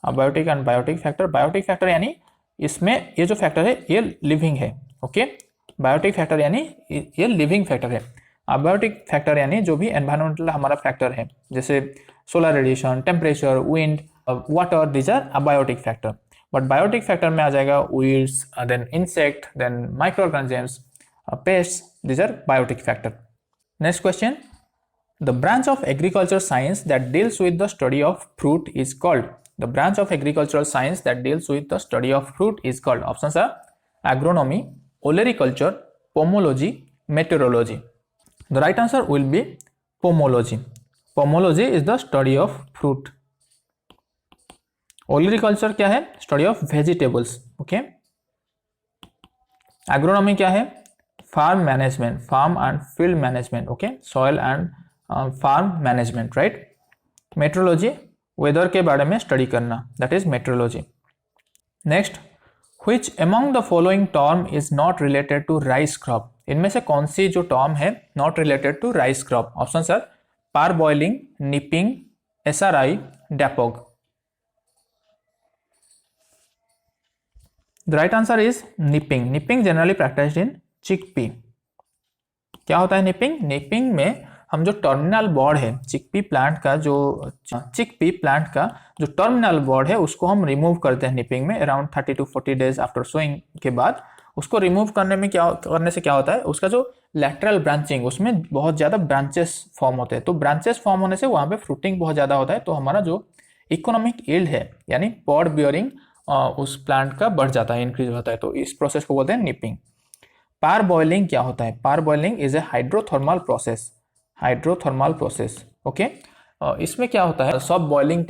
Abiotic and biotic factor. Biotic factor यानी इसमें ये जो factor है ये living है. Okay, biotic factor यानी ये living factor है. अबायोटिक फैक्टर यानी जो भी एनवायरमेंटल हमारा फैक्टर है जैसे solar radiation, temperature, wind, water, these are abiotic factor. But biotic factor में आ जाएगा weeds, then insect, then micro organisms, pest, these are biotic factor. Next question. The branch of agriculture science that deals with the study of fruit is called. The branch of agricultural science that deals with the study of fruit is called. Options are agronomy, olericulture, pomology, meteorology. The right answer will be pomology. Pomology is the study of fruit. Olericulture क्या है? Study of vegetables. Okay. Agronomy क्या है? Farm management, farm and field management, okay, soil and farm management, right. Meteorology, weather के बारे में study करना, that is meteorology. Next, which among the following term is not related to rice crop? इनमें से कौन सी जो टर्म है not related to rice crop? Options are, parboiling, nipping, SRI, dapog. The right answer is nipping. Nipping generally practised in chickpea. क्या होता है nipping? Nipping में हम जो टर्मिनल बोर्ड है चिकपी प्लांट का, जो टर्मिनल बोर्ड है उसको हम रिमूव करते हैं निपिंग में around 30 to 40 days after sowing के बाद। उसको रिमूव करने से क्या होता है, उसका जो लैटरल ब्रांचिंग, उसमें बहुत ज़्यादा ब्रांचेस फॉर्म होते हैं। तो ब्रांचेस फॉर्म होने से वहाँ पे फ्रूटिंग बहुत ज़्यादा होता है, तो हमारा जो इकोनॉमिक यील्ड है यानी पॉड बियरिंग उस प्लांट का बढ़ जाता है, इंक्रीज होता है। तो इस प्रोसेस को बोलते हैं निपिंग। पार बॉइलिंग क्या होता है? Parboiling is a hydrothermal process, okay. इसमें क्या होता है, सब बॉइलिंग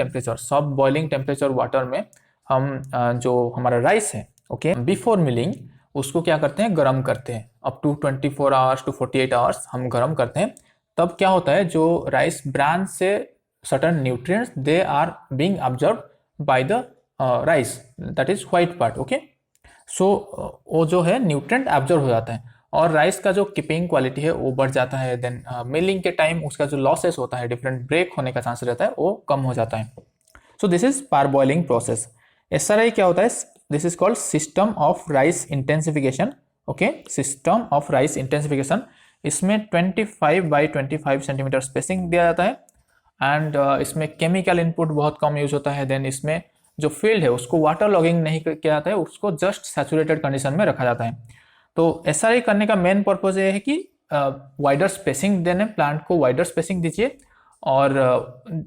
टेम्परेचर वाटर में हम जो हमारा राइस है, ओके, बिफोर मिलिंग उसको क्या करते हैं, गर्म करते हैं। Up to 24 hours to 48 hours हम गर्म करते हैं। तब क्या होता है, जो राइस ब्रांच से certain nutrients they are being observed by the rice, that is white part, okay. So वो जो है न्यूट्रिएंट एब्जॉर्ब हो जाता है और राइस का जो कीपिंग क्वालिटी है वो बढ़ जाता है। देन मिलिंग के टाइम उसका जो लॉसेस होता है, डिफरेंट ब्रेक होने का चांस रहता है, वो कम हो जाता है। So this is parboiling process. SRI क्या होता है? This is called system of rice intensification, okay, system of rice intensification. इसमें 25 by 25 सेंटीमीटर स्पेसिंग दिया जाता है एंड इसमें केमिकल इनपुट बहुत कम यूज होता है। देन इसमें जो फील्ड है उसको वाटर लॉगिंग नहीं किया जाता है, उसको जस्ट सैचुरेटेड कंडीशन में रखा जाता है। तो एसआरआई करने का मेन पर्पज ये है कि वाइडर स्पेसिंग देने, प्लांट को वाइडर स्पेसिंग दीजिए और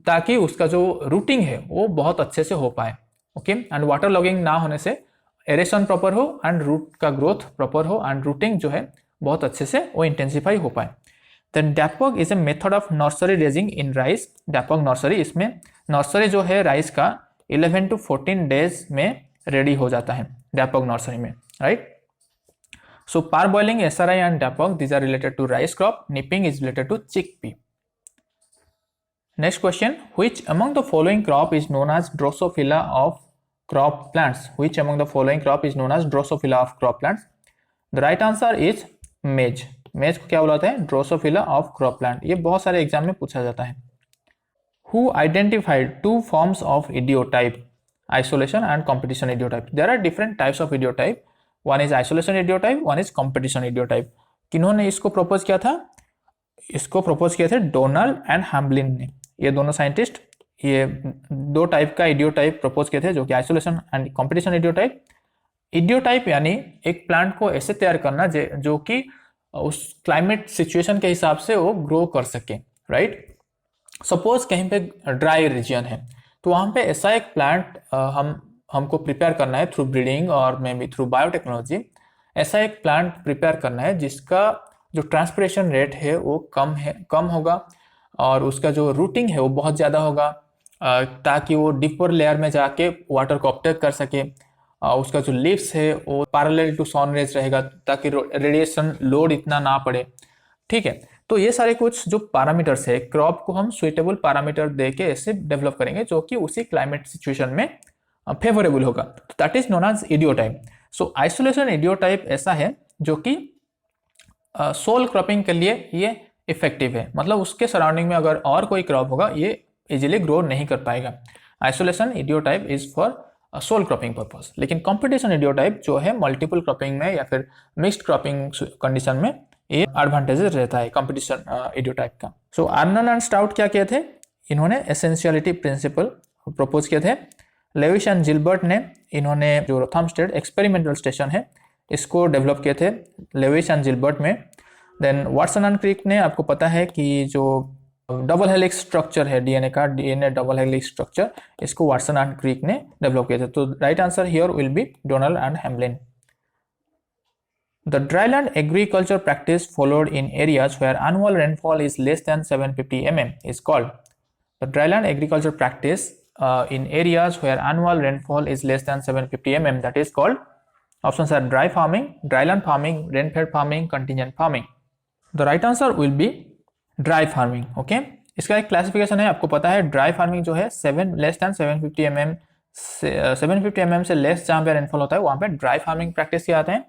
ताकि उसका जो रूटिंग है वो बहुत अच्छे से हो पाए, ओके, एंड वाटर लॉगिंग ना होने से एरेशन प्रॉपर हो एंड रूट का ग्रोथ प्रॉपर हो एंड रूटिंग जो है बहुत अच्छे से वो इंटेंसिफाई हो पाए। Then dapog is a method of nursery raising in rice. Dapog nursery, इसमें नर्सरी जो है राइस का 11 to 14 डेज में रेडी हो जाता है डेपोग नर्सरी में, right. So parboiling, SRI and DAPOG, these are related to rice crop. Nipping is related to chickpea. Next question, which among the following crop is known as Drosophila of crop plants? Which among the following crop is known as Drosophila of crop plants? The right answer is maize. Maize को क्या बुलाते हैं? Drosophila of crop plant. ये बहुत सारे exam में पूछा जाता है। Who identified two forms of idiotype? Isolation and competition idiotype. There are different types of idiotype. One is isolation ideotype, one is competition ideotype. किन्होंने इसको प्रपोज किया था? इसको प्रपोज किए थे डोनाल्ड एंड हैम्बलिन ने। ये दोनों साइंटिस्ट ये दो टाइप का इडियोटाइप प्रपोज किए थे, जो कि आइसोलेशन एंड कॉम्पिटिशन इडियोटाइप। इडियोटाइप यानी एक प्लांट को ऐसे तैयार करना जो कि उस क्लाइमेट सिचुएशन के हिसाब से वो ग्रो कर सके, राइट। सपोज कहीं पे ड्राई रीजन है तो वहां पे ऐसा एक प्लांट हमको प्रिपेयर करना है थ्रू ब्रीडिंग और मे बी थ्रू बायोटेक्नोलॉजी। ऐसा एक प्लांट प्रिपेयर करना है जिसका जो ट्रांसपिरेशन रेट है वो कम होगा और उसका जो रूटिंग है वो बहुत ज़्यादा होगा, ताकि वो डीपर लेयर में जाके वाटर को अपटेक कर सके। उसका जो लीव्स है वो पैरेलल टू सन रेज रहेगा ताकि रेडिएशन लोड इतना ना पड़े, ठीक है। तो ये सारे कुछ जो पैरामीटर्स है, क्रॉप को हम सुइटेबल पैरामीटर दे के ऐसे डेवलप करेंगे जो कि उसी क्लाइमेट सिचुएशन में फेवरेबल होगा। तो that is known as ideotype. So isolation ideotype ऐसा है जो कि सोल क्रॉपिंग के लिए ये इफेक्टिव है, मतलब उसके सराउंडिंग में अगर और कोई क्रॉप होगा ये इजीली ग्रो नहीं कर पाएगा। Isolation ideotype is for sole cropping purpose. लेकिन कॉम्पिटिशन इडियोटाइप जो है मल्टीपल क्रॉपिंग में या फिर मिक्स्ड क्रॉपिंग कंडीशन में ये एडवांटेजेस रहता है कॉम्पिटिशन इडियोटाइप का। सो आर्नन एंड स्टाउट क्या किए थे? इन्होंने एसेंशियलिटी प्रिंसिपल प्रपोज किए थे। लेविस एंड जिल्बर्ट ने इन्होंने जो रोथमस्टेड एक्सपेरिमेंटल स्टेशन है इसको डेवलप किए थे लेविस एंड जिल्बर्ट में। देन वाटसन एंड क्रिक ने, आपको पता है कि जो डबल हेलिक्स स्ट्रक्चर है डीएनए का, डीएनए डबल हेलिक्स स्ट्रक्चर, इसको वाटसन एंड क्रिक ने डेवलप किए थे। तो right answer here will be Donald and Hamblin. The dryland agriculture practice followed in areas where annual rainfall is less than 750 mm is called. The dryland agriculture practice in areas where annual rainfall is less than 750 mm, that is called Options are dry farming, dryland farming, rain-fed farming, contingent farming. The right answer will be dry farming. Okay, इसका एक classification है, आपको पता है dry farming जो है 7 mm से 750 mm से लेस जहाँ पे रेनफॉल होता है वहाँ पे ड्राई फार्मिंग प्रैक्टिस किया जाता है।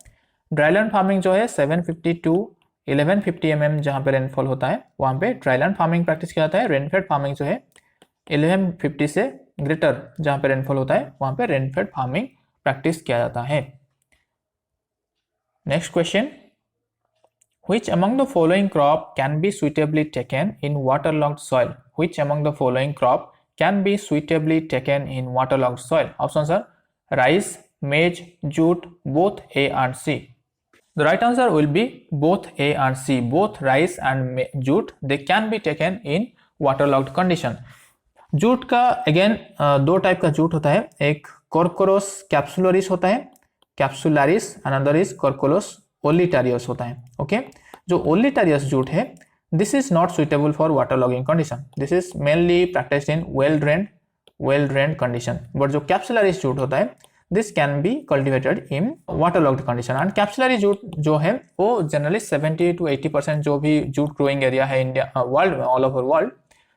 ड्राईलैंड फार्मिंग जो है 750 टू 1150 mm जहाँ पे रेनफॉल होता है वहाँ पे ड्राईलैंड फार्मिंग प्रैक्टिस किया जाता है। रेनफेड फार्मिंग जो है 1150 से ग्रेटर जहाँ पे रेनफॉल होता है वहाँ पे रेनफेड फार्मिंग प्रैक्टिस किया जाता है। Next question, which among the following crop can be suitably taken in waterlogged soil? Which among the following crop can be suitably taken in waterlogged soil? Options are rice, maize, jute, both A and C. The right answer will be both A and C. Both rice and jute they can be taken in waterlogged condition. Jute का again दो type का jute होता है, एक Corchorus capsularis होता है, capsularis, another is Corchorus olitorius होता है। ओके, जो ओलिटारियस जूट है this is not suitable for water logging condition, this is mainly practised in well drained condition. But जो कैप्सुलारिस जूट होता है this can be cultivated in water logged condition. And capsulary jute जो है वो generally 70 to 80% जो भी jute growing area है India world में, all over world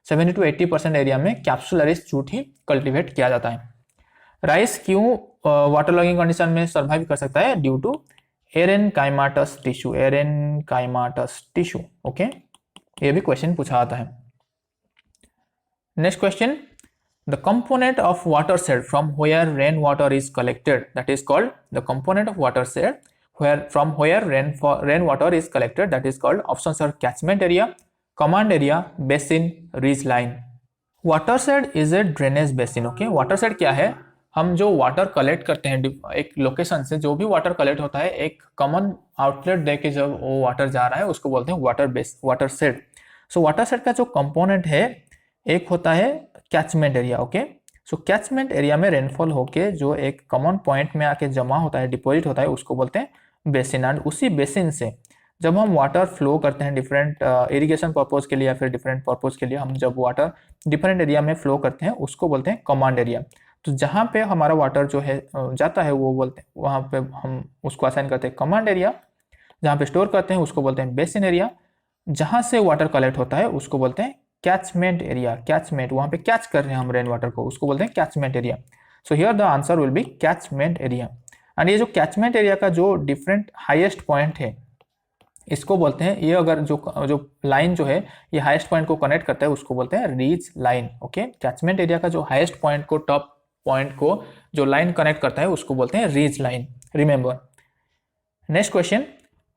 70 to 80% area में कैप्सुलरिस जूट ही कल्टिवेट किया जाता है। राइस क्यों वाटर लॉगिंग कंडीशन में सर्वाइव कर सकता है? Due to aerenchymatous tissue, aerenchymatous tissue. Okay, ये भी क्वेश्चन पूछा आता है। Next question, the component of watershed from where rain water is collected that is called, the component of watershed from where rain water is collected that is called, options are catchment area, command area, basin, ridge line. Watershed is a drainage basin. Okay, watershed क्या है? हम जो water collect करते हैं एक location से, जो भी वाटर कलेक्ट होता है एक कॉमन आउटलेट दे के जब वो वाटर जा रहा है उसको बोलते हैं water shade. So water shade का जो कंपोनेंट है एक होता है कैचमेंट एरिया। ओके, सो कैचमेंट एरिया में रेनफॉल होके जो एक कॉमन पॉइंट में आके जमा होता है, डिपॉजिट होता है, उसको बोलते हैं बेसिन। एंड उसी बेसिन से जब हम वाटर फ्लो करते हैं डिफरेंट इरिगेशन पर्पज के लिए या फिर डिफरेंट पर्पज के लिए, हम जब वाटर डिफरेंट एरिया में फ्लो करते हैं उसको बोलते हैं कमांड एरिया। तो जहाँ पे हमारा वाटर जो है जाता है वो बोलते हैं, वहाँ पे हम उसको असाइन करते हैं कमांड एरिया। जहाँ पे स्टोर करते हैं उसको बोलते हैं बेसिन एरिया। जहाँ से वाटर कलेक्ट होता है उसको बोलते हैं कैचमेंट एरिया। कैचमेंट, वहाँ पे कैच कर रहे हैं हम रेन वाटर को, उसको बोलते हैं catchment area. So here the answer will B catchment area. And ये जो कैचमेंट एरिया का जो डिफरेंट हाईएस्ट पॉइंट है इसको बोलते हैं, ये अगर जो लाइन जो है ये हाईएस्ट पॉइंट को कनेक्ट करता है उसको बोलते हैं ridge line. Okay, catchment area का जो हाईएस्ट पॉइंट को, टॉप पॉइंट को जो लाइन कनेक्ट करता है उसको बोलते हैं ridge line. Remember. Next question,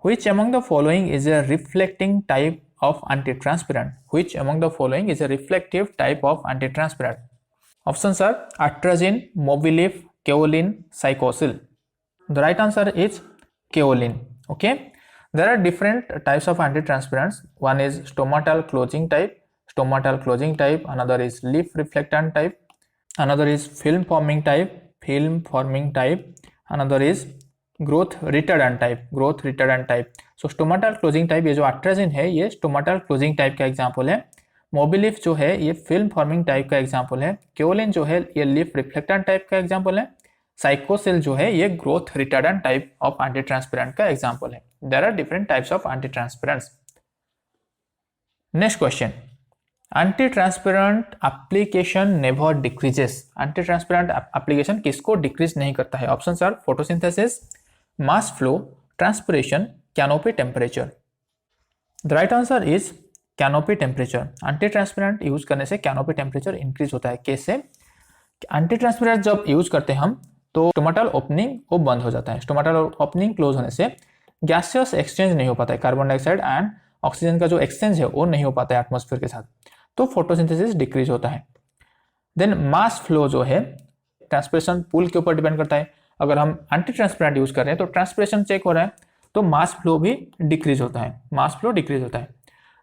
which among the following is a reflecting type of antitranspirant? Which among the following is a reflective type of antitranspirant? Options are atrazine, mobileaf, kaolin, cycocel. The right answer is kaolin. Okay, there are different types of anti-transparents. One is stomatal closing type, another is leaf reflectant type, another is film forming type, another is growth retardant type. So stomatal closing type ये जो atrazine है ये stomatal closing type का example है, mobileaf जो है ये film forming type का एग्जाम्पल है, केओलिन जो है ये लीफ रिफ्लेक्टेंट टाइप का एग्जाम्पल है, साइकोसिल जो है ये growth retardant type of antitranspirant का एग्जाम्पल है। There are different types of antitranspirants. Next question, antitranspirant application never decreases. Antitranspirant application किसको डिक्रीज नहीं करता है? Options are photosynthesis, mass flow, transpiration, canopy temperature. The right answer is canopy temperature. Anti transparent use करने से canopy temperature increase होता है। कैसे? Anti transparent जब यूज करते हैं हम तो स्टोमेटल ओपनिंग वो बंद हो जाता है। स्टोमेटल ओपनिंग क्लोज होने से गैसियस एक्सचेंज नहीं हो पाता है, कार्बन डाइऑक्साइड एंड ऑक्सीजन का जो एक्सचेंज है वो नहीं हो पाता है एटमॉस्फेयर के साथ, तो फोटोसिंथेसिस डिक्रीज होता है। देन मास फ्लो जो है ट्रांसपिरेशन पूल के ऊपर डिपेंड करता है। अगर हम एंटी ट्रांसपेरेंट यूज कर रहे हैं तो ट्रांसपिरेशन चेक हो रहा है तो मास फ्लो भी डिक्रीज होता है,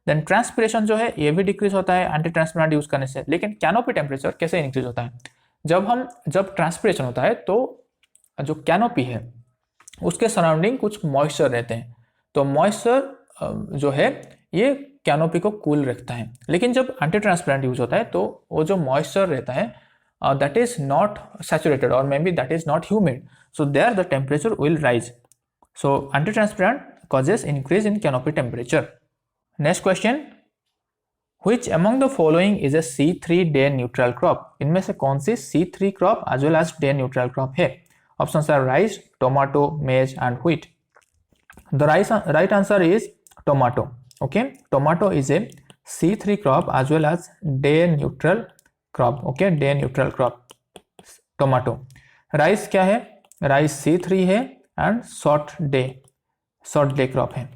देन ट्रांसपिरेशन जो है ये भी डिक्रीज होता है एंटी ट्रांसपेरेंट यूज करने से। लेकिन कैनोपी टेम्परेचर कैसे इंक्रीज होता है? जब ट्रांसपिरेशन होता है तो जो कैनोपी है उसके सराउंडिंग कुछ मॉइस्चर रहते हैं, तो मॉइस्चर जो है ये कैनोपी को कूल रखता है। लेकिन जब एंटी ट्रांसपेरेंट यूज होता है तो वो जो मॉइस्चर रहता है that is not saturated, or maybe that is not humid. So there the temperature will rise. So antitransparent causes increase in canopy temperature. Next question, which among the following is a C3 day neutral crop? इनमें से कौन सी C3 crop as well as day neutral crop है? Options are rice, tomato, maize and wheat. The right answer is tomato. Okay, tomato is a C3 crop as well as day neutral crop. Okay, day neutral crop. Tomato. Rice क्या है? Rice C3 है and short day crop है.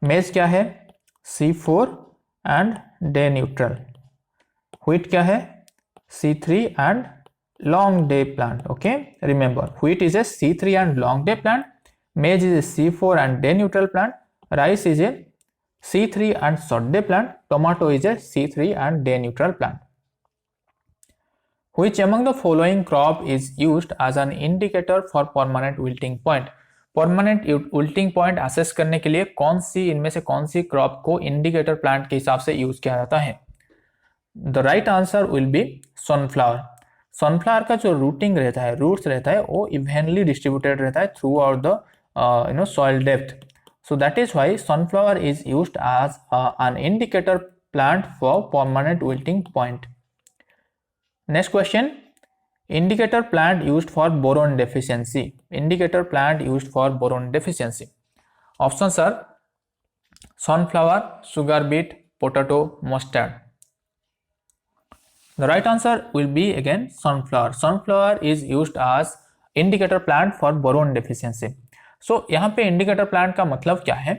Maize क्या है? C4 and day neutral. Wheat क्या है? C3 and long day plant. Okay, remember wheat is a C3 and long day plant. Maize is a C4 and day neutral plant. Rice is a C3 and short day plant. Tomato is a C3 and day neutral plant. Which among the following crop is used as an indicator for permanent wilting point? Permanent wilting point assess करने के लिए इनमें से कौन सी crop को indicator plant के हिसाब से यूज किया जाता है? The right answer will B sunflower. Sunflower का जो रूट्स रहता है वो इवनली डिस्ट्रीब्यूटेड रहता है throughout the soil depth. So that is why sunflower is used as an indicator plant for permanent wilting point. Next question, indicator plant used for boron deficiency. Indicator plant used for boron deficiency. Options are sunflower, sugar beet, potato, mustard. The right answer will be again sunflower. Sunflower is used as indicator plant for boron deficiency. So यहाँ पे indicator plant का मतलब क्या है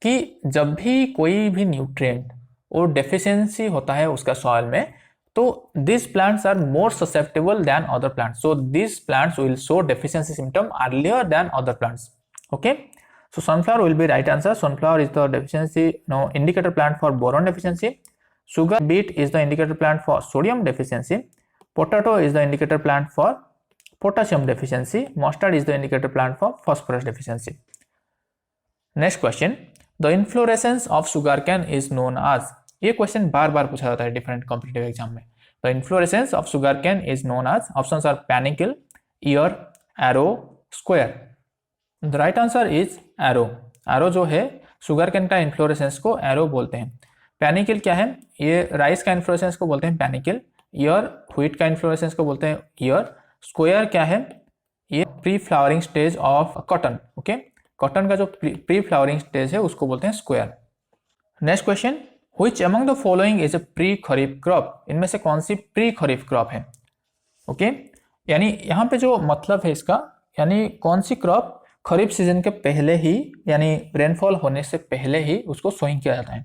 कि जब भी कोई भी न्यूट्रिएंट और डेफिशिएंसी होता है उसका सॉइल में, तो these plants are more susceptible than other plants. So these plants will show deficiency symptom earlier than other plants. Okay, so sunflower will be right answer. Sunflower is the deficiency indicator plant for boron deficiency. Sugar beet is the indicator plant for sodium deficiency. Potato is the indicator plant for potassium deficiency. Mustard is the indicator plant for phosphorus deficiency. Next question, the inflorescence of sugarcane is known as. ये question बार बार पूछा जाता है different competitive exam में. The inflorescence of sugarcane is known as. Options are panicle, ear, arrow, square. The right answer is arrow. Arrow जो है sugarcane का इन्फ्लोरेसेंस को एरो बोलते हैं. पैनिकल क्या है? ये राइस का इन्फ्लोरेसेंस को बोलते हैं पैनिकल. ईयर व्हीट का इन्फ्लोरेसेंस को बोलते हैं ईयर. स्क्वायर क्या है? ये pre flowering stage of cotton. Okay, cotton का जो प्री फ्लावरिंग स्टेज है उसको बोलते हैं square. Next question, Which among the following is a pre-खरीफ crop? इनमें से कौन सी प्री खरीफ क्रॉप है? ओके, यानी यहाँ पे जो मतलब है इसका, यानी कौन सी क्रॉप खरीफ सीजन के पहले ही, यानी रेनफॉल होने से पहले ही उसको सोइंग किया जाता है.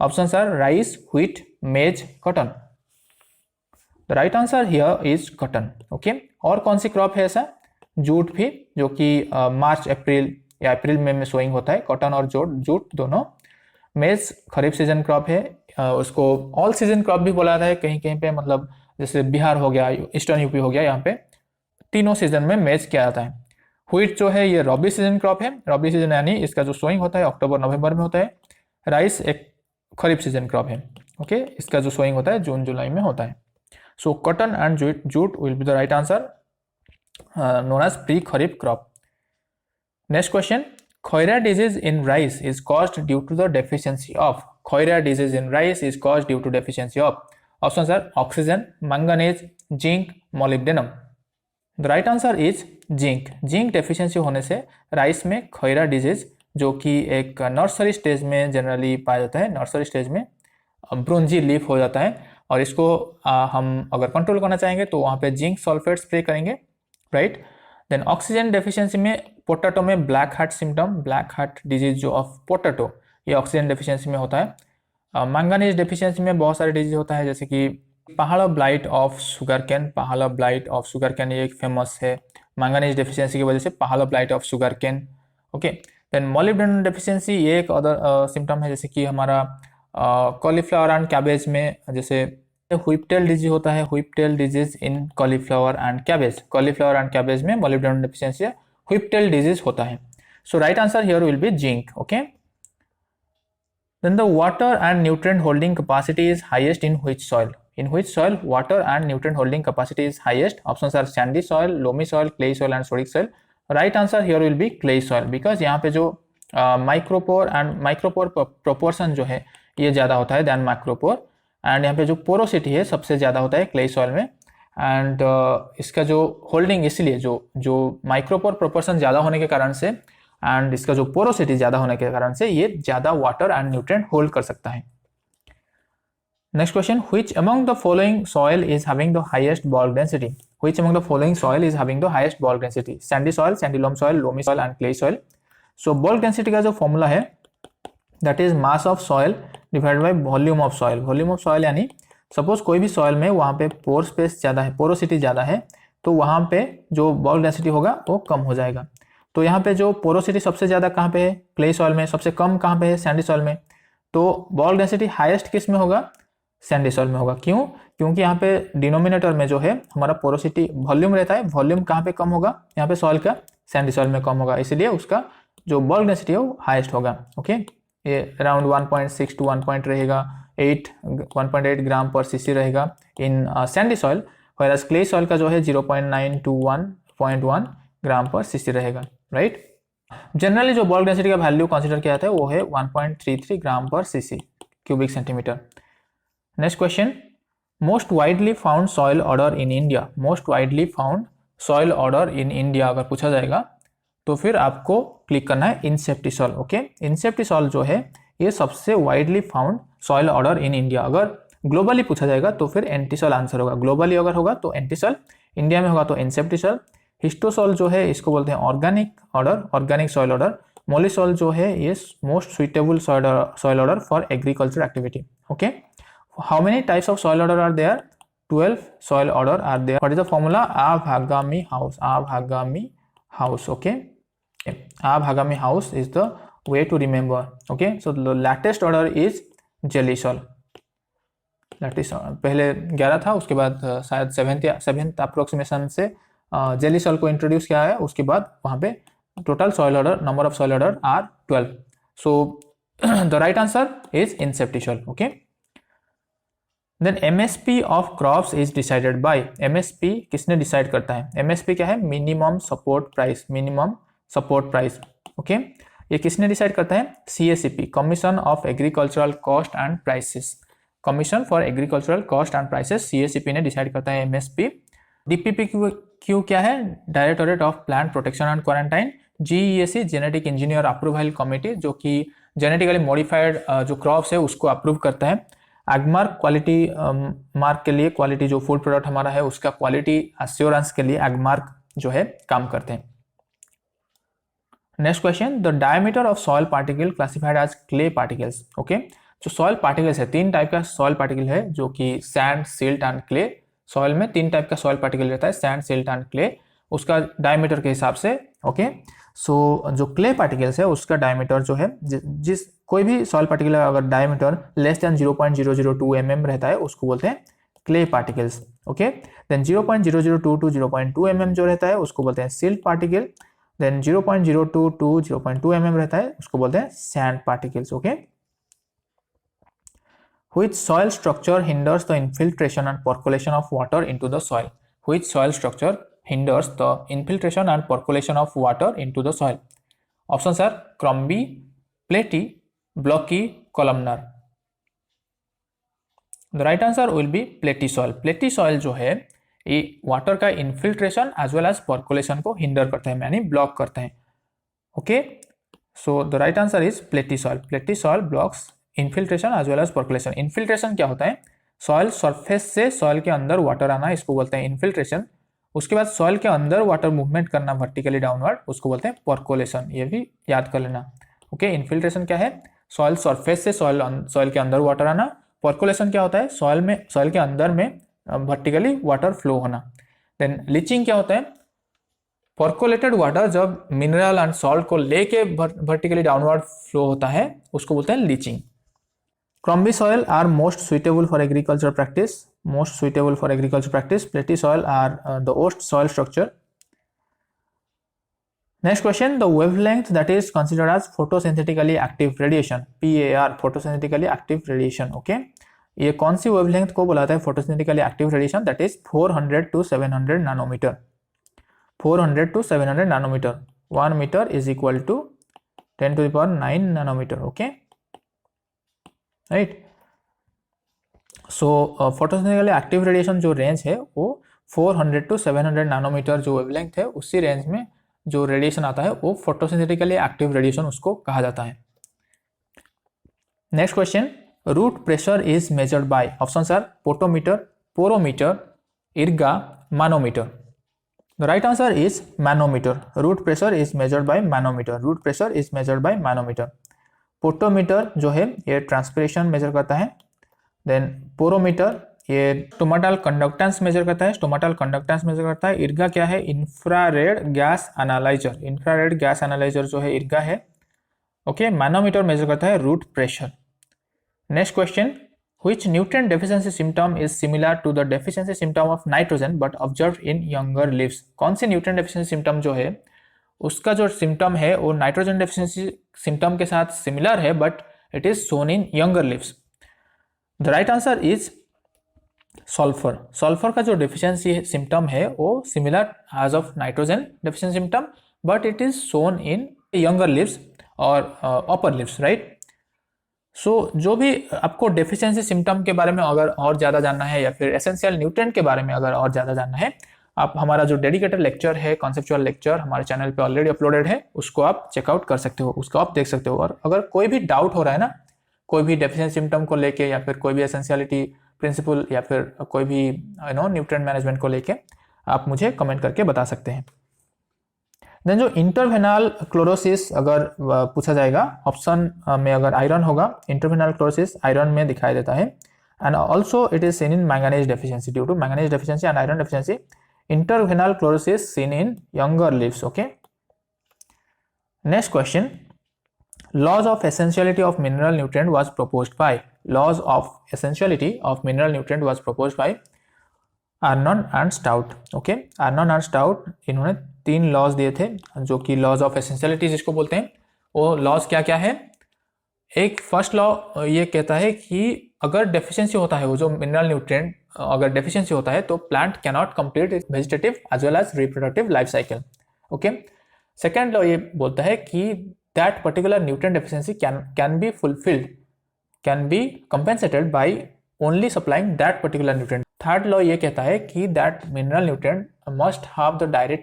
ऑप्शंस आर राइस, व्हीट, मेज, cotton. The right answer here is cotton. Okay, और कौन सी क्रॉप है ऐसा? जूट भी, जो कि मार्च अप्रैल या अप्रैल में सोइंग होता है. कॉटन और जूट दोनों. मेज खरीफ सीजन क्रॉप है, उसको ऑल सीजन क्रॉप भी बोला जाता है कहीं कहीं पे, मतलब जैसे बिहार हो गया, ईस्टर्न यूपी हो गया, यहाँ पे तीनों सीजन में मेज किया जाता है. व्हीट जो है ये रबी सीजन क्रॉप है. रबी सीजन यानी इसका जो सोइंग होता है अक्टूबर नवंबर में होता है. राइस एक खरीफ सीजन क्रॉप है. ओके, इसका जो सोइंग होता है जून जुलाई में होता है. So cotton and jute will be the right answer, known as pre kharif crop. Next question, Khoira disease in rice is caused due to the deficiency of. Khoira disease in rice is caused due to deficiency of. Options are oxygen, manganese, zinc, molybdenum. The right answer is zinc. Zinc deficiency होने से rice में खोइरा disease, जो कि एक nursery stage में generally पाया जाता है, नर्सरी स्टेज में ब्रोंजी लीफ हो जाता है, और इसको हम अगर कंट्रोल करना चाहेंगे तो वहाँ पे जिंक सल्फेट स्प्रे करेंगे, राइट. देन ऑक्सीजन डेफिशिएंसी में पोटैटो में black heart symptom, black heart disease जो ऑफ पोटैटो, ये ऑक्सीजन डेफिशिएंसी में होता है. मैंगनीज डेफिशिएंसी में बहुत सारे डिजीज होता है, जैसे कि पहाड़ा ब्लाइट ऑफ शुगर कैन. पहाड़ा ब्लाइट ऑफ शुगर कैन ये एक फेमस है, मैंगनीज डेफिशिएंसी की वजह से पहाड़ा blight of sugar cane. Okay, then molybdenum deficiency ये एक अदर सिम्टम है, जैसे कि हमारा कॉलीफ्लावर एंड कैबेज में जैसे व्हिपटेल डिजीज होता है, whiptail disease in cauliflower and cabbage. Cauliflower and cabbage में मॉलिब्डेनम डेफिशिएंसी व्हिपटेल डिजीज होता है. So right answer here will be zinc. Okay, then the water and nutrient holding capacity is highest in which soil. In which soil water and nutrient holding capacity is highest? Options are sandy soil, loamy soil, clay soil and sodic soil. Right answer here will be clay soil, because यहाँ पे जो micropore and micropore proportion जो है ये ज़्यादा होता है then macropore, and यहाँ पे जो पोरोसिटी है सबसे ज़्यादा होता है क्ले सॉइल में, एंड इसका जो होल्डिंग, इसलिए जो माइक्रोपोर प्रोपोर्शन ज़्यादा होने के कारण से एंड इसका जो पोरोसिटी ज़्यादा होने के कारण से ये ज़्यादा वाटर एंड न्यूट्रिएंट होल्ड कर सकता है। Next question, which among the following soil is having the highest bulk density? Which among the following soil is having the highest bulk density? Sandy soil, sandy loam soil, loamy soil and clay soil. So bulk density का जो formula है that is mass of soil divided by volume of soil. Volume of soil यानी suppose कोई भी soil में वहाँ पे पोर space ज़्यादा है, पोरोसिटी ज़्यादा है, तो वहाँ पे जो बल्क डेंसिटी होगा वो कम हो जाएगा। तो यहाँ पे जो पोरोसिटी सबसे ज़्यादा कहाँ पे है? क्ले सॉइल में। सबसे कम कहाँ पे है? सैंडी सॉइल में। तो बल्क डेंसिटी हाईएस्ट किस में होगा? सैंडी सॉइल में होगा। क्यों? क्योंकि यहाँ पे डिनोमिनेटर में जो है हमारा पोरोसिटी वॉल्यूम रहता है, वॉल्यूम कहाँ पे कम होगा? यहाँ पे सॉइल का, सैंडी सॉइल में कम होगा, इसलिए उसका जो बल्क डेंसिटी है वो हाईएस्ट होगा। ओके, ये अराउंड 1.6 टू 1 रहेगा, 1.8 ग्राम पर सीसी रहेगा इन Sandy soil, whereas clay soil का जो है 0.9 टू 1.1 ग्राम पर सीसी रहेगा, राइट। जनरली जो बल्क डेंसिटी का वैल्यू कंसीडर किया जाता है वो है 1.33 ग्राम पर CC cubic centimetre. Next question, most widely found soil order in India. Most widely found soil order in India अगर पूछा जाएगा तो फिर आपको क्लिक करना है इंसेप्टिसॉल। ओके, इंसेप्टिसॉल जो है ये सबसे widely found soil order in India. अगर ग्लोबली पूछा जाएगा तो फिर एंटीसॉल आंसर होगा। ग्लोबली अगर होगा तो एंटीसॉल, इंडिया में होगा तो इंसेप्टिसॉल। हिस्टोसॉल जो है इसको बोलते हैं organic order, organic soil order. Mollisol जो है ये most suitable soil order for agriculture activity. Okay, how many types of soil order are there? 12 soil order are there. What is the formula? Abhagami house. Abhagami house. Okay, Abhagami house is the way to remember. Okay, so the latest order is jelly soil. Latest पहले 11 था, उसके बाद शायद 7th approximation से jelly soil को introduce किया है। उसके बाद वहाँ पे total soil order, number of soil order are 12. So the right answer is inseptial. Okay. Then MSP of crops is decided by. MSP किसने डिसाइड करता है? MSP क्या है? Minimum support price, minimum support price. Okay, ये किसने decide करता है? CACP, commission of agricultural cost and prices. Commission for agricultural cost and prices CACP ने डिसाइड करता है MSP। DPPQ क्या है? Directorate of plant protection and quarantine. GEAC, genetic engineer approval committee, जो कि जेनेटिकली मॉडिफाइड जो क्रॉप्स है उसको अप्रूव करता है। एगमार्क, क्वालिटी मार्क के लिए, क्वालिटी जो फूड प्रोडक्ट हमारा है उसका क्वालिटी अश्योरेंस के लिए एगमार्क जो है काम करते हैं। Next question, the diameter of soil particle classified as clay particles. Okay, जो सॉइल पार्टिकल्स है, 3 टाइप का सॉइल पार्टिकल है, जो कि sand, silt and clay. Soil में 3 टाइप का सॉइल पार्टिकल रहता है, सैंड, सिल्ट एंड क्ले, उसका डायमीटर के हिसाब से। ओके, सो जो क्ले पार्टिकल्स है उसका डायमीटर जो है, जिस कोई भी सॉइल पार्टिकल अगर डायमीटर लेस देन 0.002 mm रहता है उसको बोलते हैं clay particles. Okay, then 0.002 to 0.2 mm जो रहता है उसको बोलते हैं silt particle. Then 0.02 to 0.2 mm रहता है उसको बोलते हैं sand particles. Okay, which soil structure hinders the infiltration and percolation of water into the soil? Which soil structure hinders the infiltration and percolation of water into the soil? Options are crumby, platy, blocky, columnar. The right answer will be platy soil. Platy soil जो है ये water का infiltration as well as percolation को hinder करता है, यानी block करता है। Okay, so the right answer is platy soil. Platy soil blocks infiltration as well as percolation. Infiltration क्या होता है? सॉइल सरफेस से सॉइल के अंदर वाटर आना, इसको बोलते हैं इन्फिल्ट्रेशन। उसके बाद सॉइल के अंदर वाटर मूवमेंट करना वर्टिकली डाउनवर्ड, उसको बोलते हैं पर्कुलेशन। ये भी याद कर लेना। ओके, इन्फिल्ट्रेशन क्या है? सॉइल सरफेस से सॉइल के अंदर वाटर आना। पर्कुलेशन क्या होता है? सॉइल के अंदर में वर्टिकली वाटर फ्लो होना। देन लीचिंग क्या होता है? पर्कुलेटेड वाटर जब मिनरल एंड सॉल्ट को लेके वर्टिकली डाउनवर्ड फ्लो होता है उसको बोलते हैं leaching. Crumbly soil are most suitable for agriculture practice. Most suitable for agriculture practice. Platy soil are the worst soil structure. Next question, the wavelength that is considered as photosynthetically active radiation, PAR, photosynthetically active radiation. Okay, ये कौन सी wavelength को बुलाता है photosynthetically active radiation? That is 400 to 700 nanometre. 400 to 700 nanometre, 1 metre is equal to 10 to the power 9 nanometre. Okay, right. So photosynthetically active radiation जो range है वो 400 to 700 nanometre जो wavelength है, उसी रेंज में जो रेडिएशन आता है वो फोटोसिंथेटिकली एक्टिव रेडिएशन उसको कहा जाता है। Next question, root pressure is measured by, options are potometer, porometer, IRGA, manometer. The right answer is manometer. Root pressure is measured by manometer. Root pressure is measured by manometer. Potometer जो है ये transpiration measure करता है। Then porometer ये stomatal conductance measure करता है, stomatal conductance measure करता है। इर्गा क्या है? Infrared gas analyser. Infrared gas analyser जो है इर्गा है। ओके, मैनोमीटर मेजर करता है root pressure. Next question, which nutrient deficiency symptom is similar to the deficiency symptom of nitrogen but observed in younger leaves? कौन सी nutrient deficiency symptom जो है उसका जो सिम्टम है वो नाइट्रोजन डेफिशिएंसी सिम्टम के साथ सिमिलर है but it is shown in younger leaves? The right answer is sulphur. Sulphur का जो डेफिशिएंसी सिम्टम है वो similar as of nitrogen deficiency symptom but it is shown in younger leaves और upper leaves, right. सो जो भी आपको deficiency symptom के बारे में अगर और ज़्यादा जानना है या फिर एसेंशियल न्यूट्रिएंट के बारे में अगर और ज़्यादा जानना है, आप हमारा जो डेडिकेटेड लेक्चर है, कॉन्सेप्चुअल लेक्चर हमारे चैनल पे ऑलरेडी अपलोडेड है, उसको आप चेकआउट कर सकते हो, उसको आप देख सकते हो। और अगर कोई भी डाउट हो रहा है ना, कोई भी डेफिशिएंसी सिम्टम को लेके या फिर कोई भी एसेंशियलिटी प्रिंसिपल या फिर कोई भी न्यूट्रिएंट मैनेजमेंट को लेके आप मुझे कमेंट करके बता सकते हैं। देन जो इंटरवेनल क्लोरोसिस अगर पूछा जाएगा ऑप्शन में, अगर आयरन होगा, इंटरवेनल क्लोरोसिस आयरन में दिखाई देता है। And also it is seen in manganese deficiency. Due to manganese deficiency and iron deficiency, interveinal chlorosis seen in younger leaves. Okay, next question, laws of essentiality of mineral nutrient was proposed by. Laws of essentiality of mineral nutrient was proposed by Arnon and Stout. Okay, Arnon and Stout इन्होंने 3 laws दिए थे जो कि laws of essentiality जिसको बोलते हैं। वो laws क्या क्या है? एक फर्स्ट लॉ ये कहता है कि अगर डेफिशिएंसी होता है, वो जो मिनरल न्यूट्रिएंट अगर डेफिशिएंसी होता है तो plant can not complete its vegetative as well as reproductive life cycle. Okay, second law ये बोलता है कि that particular nutrient deficiency can be fulfilled, can be compensated by only supplying that particular nutrient. Third law ये कहता है कि that mineral nutrient must have the direct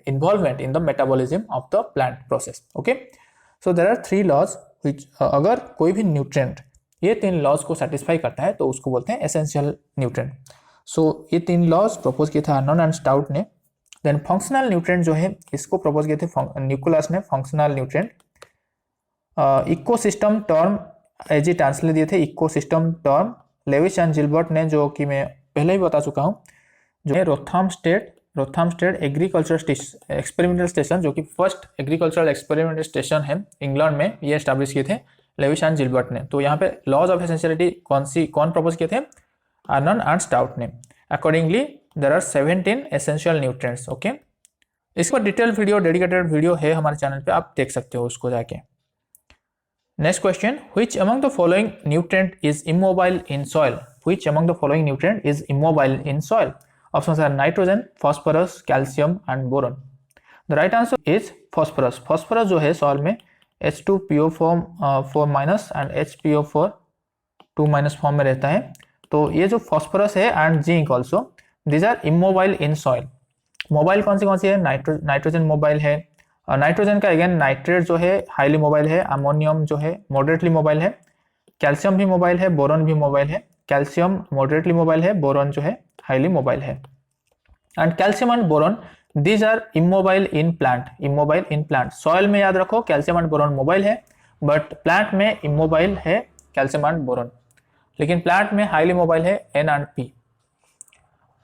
involvement in the metabolism of the plant process. Okay, so there are 3 laws which अगर कोई भी nutrient ये 3 laws को satisfy करता है तो उसको बोलते हैं एसेंशियल न्यूट्रिएंट। सो ये 3 लॉज प्रपोज किए थे आर्नन एंड स्टाउट ने। देन फंक्शनल न्यूट्रिएंट जो है इसको प्रपोज किए थे न्यूक्लियस ने, functional nutrient. Ecosystem term as it answer दिए थे, ecosystem term Lewis and Gilbert ने, जो कि मैं पहले ही बता चुका हूँ, जो है रोथाम स्टेट एग्रीकल्चर एक्सपेरिमेंटल स्टेशन, जो कि फर्स्ट एग्रीकल्चरल एक्सपेरिमेंटल स्टेशन है इंग्लैंड में, ये एस्टैब्लिश किए थे लेविस एंड जिल्बर्ट ने। तो यहाँ पे लॉज ऑफ एसेंशियलिटी कौन प्रपोज किए थे? आर्नन एंड स्टाउट ने। Accordingly there are 17 essential nutrients. Okay, इसका डिटेल वीडियो, डेडिकेटेड वीडियो है हमारे चैनल पे, आप देख सकते हो उसको जाके। Next question, which among the following nutrient is immobile in soil? Which among the following nutrient is immobile in soil? Options are nitrogen, phosphorus, calcium and boron. The right answer is phosphorus. Phosphorus जो है soil में H2PO4 minus and HPO4 2 minus form में रहता है। तो ये जो phosphorus है and zinc also, these are immobile in soil. Mobile कौन सी है? नाइट्रोजन मोबाइल है। नाइट्रोजन का अगेन नाइट्रेट जो है हाईली मोबाइल है, अमोनियम जो है मॉडरेटली मोबाइल है, कैल्शियम भी मोबाइल है, बोरॉन भी मोबाइल है। कैल्शियम मॉडरेटली मोबाइल है, बोरॉन जो है हाईली मोबाइल है। And calcium and boron these are immobile in plant, immobile in plant. Soil में याद रखो कैल्शियम एंड बोरॉन मोबाइल है, बट प्लांट में इमोबाइल है कैल्शियम एंड बोरॉन, लेकिन प्लांट में हाईली मोबाइल है N and P।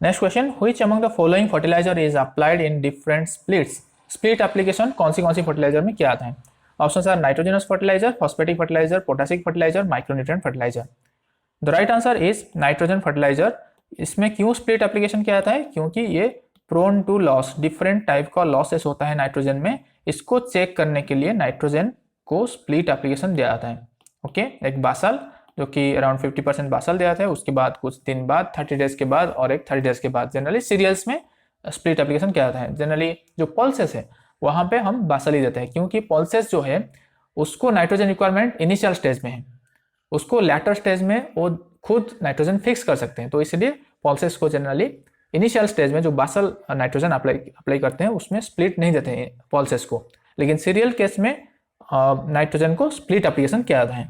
Next question, which among the following fertiliser is applied in different splits? Split application कौन सी फर्टिलाइजर में किया जाता है? Options are nitrogenous fertiliser, phosphatic fertiliser, potassic fertiliser, micronutrient fertiliser. The right answer is nitrogen fertiliser. इसमें क्यों split application किया जाता है? क्योंकि ये prone to loss, different type का लॉसेस होता है नाइट्रोजन में, इसको चेक करने के लिए नाइट्रोजन को स्प्लिट एप्लीकेशन दिया जाता है। ओके, एक बासल जो कि अराउंड 50% बासल दे जाते हैं, उसके बाद कुछ दिन बाद 30 डेज के बाद और एक 30 डेज के बाद जनरली सीरियल्स में स्प्लिट एप्लीकेशन क्या होता है। जनरली जो पल्सेस है वहाँ पे हम बासल ही देते हैं, क्योंकि पल्सेस जो है उसको नाइट्रोजन रिक्वायरमेंट इनिशियल स्टेज में है, उसको लेटर स्टेज में वो खुद नाइट्रोजन फिक्स कर सकते हैं, तो इसलिए पल्सेस को जनरली इनिशियल स्टेज में जो बासल नाइट्रोजन अप्लाई करते हैं उसमें स्प्लिट नहीं देते हैं पल्सेस को, लेकिन सीरियल केस में नाइट्रोजन को स्प्लिट एप्लीकेशन किया जाता है।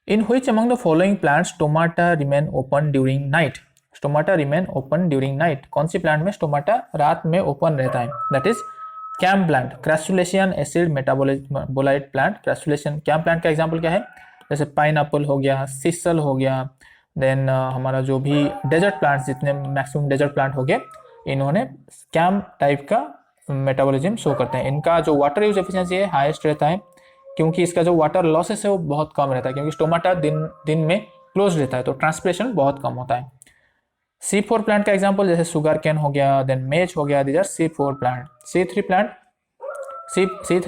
इन which among the following plants stomata remain open during night? Stomata remain open during night, कौन सी प्लांट में स्टोमाटा रात में ओपन रहता है? That is CAM plant, crassulacean acid metabolite plant. Crassulacean CAM plant का एग्जांपल क्या है? जैसे पाइनएप्पल हो गया, सिसल हो गया, देन हमारा जो भी डेजर्ट प्लांट्स, जितने मैक्सिमम डेजर्ट प्लांट हो गए, इन्होंने कैम टाइप का मेटाबॉलिज्म शो करते हैं। इनका जो वाटर यूज एफिशिएंसी है हाईएस्ट रहता है, क्योंकि इसका जो वाटर लॉसेस है वो बहुत कम रहता है, क्योंकि स्टोमाटा दिन में क्लोज रहता है, तो ट्रांसपिरेशन बहुत कम होता है। C4 प्लांट का एग्जांपल जैसे शुगर कैन हो गया, देन मेज हो गया, these are C4 plant. C3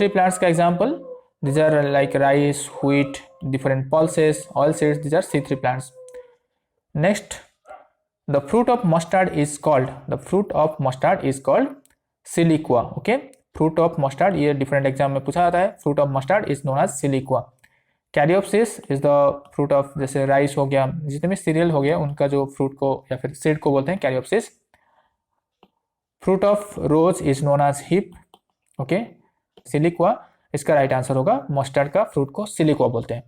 plants का example these are like rice, wheat, different pulses, oil seeds, these are C3 plants. Next, the fruit of mustard is called siliqua. Okay, fruit of mustard, ये different exam में पूछा जाता है। Fruit of mustard is known as siliqua. Caryopsis is the fruit of, जैसे rice हो गया, जितने भी सीरियल हो गया उनका जो फ्रूट को या फिर सीड को बोलते हैं caryopsis. Fruit of rose is known as hip. Okay, siliqua इसका राइट आंसर होगा, मस्टर्ड का फ्रूट को सिलिक्वा बोलते हैं।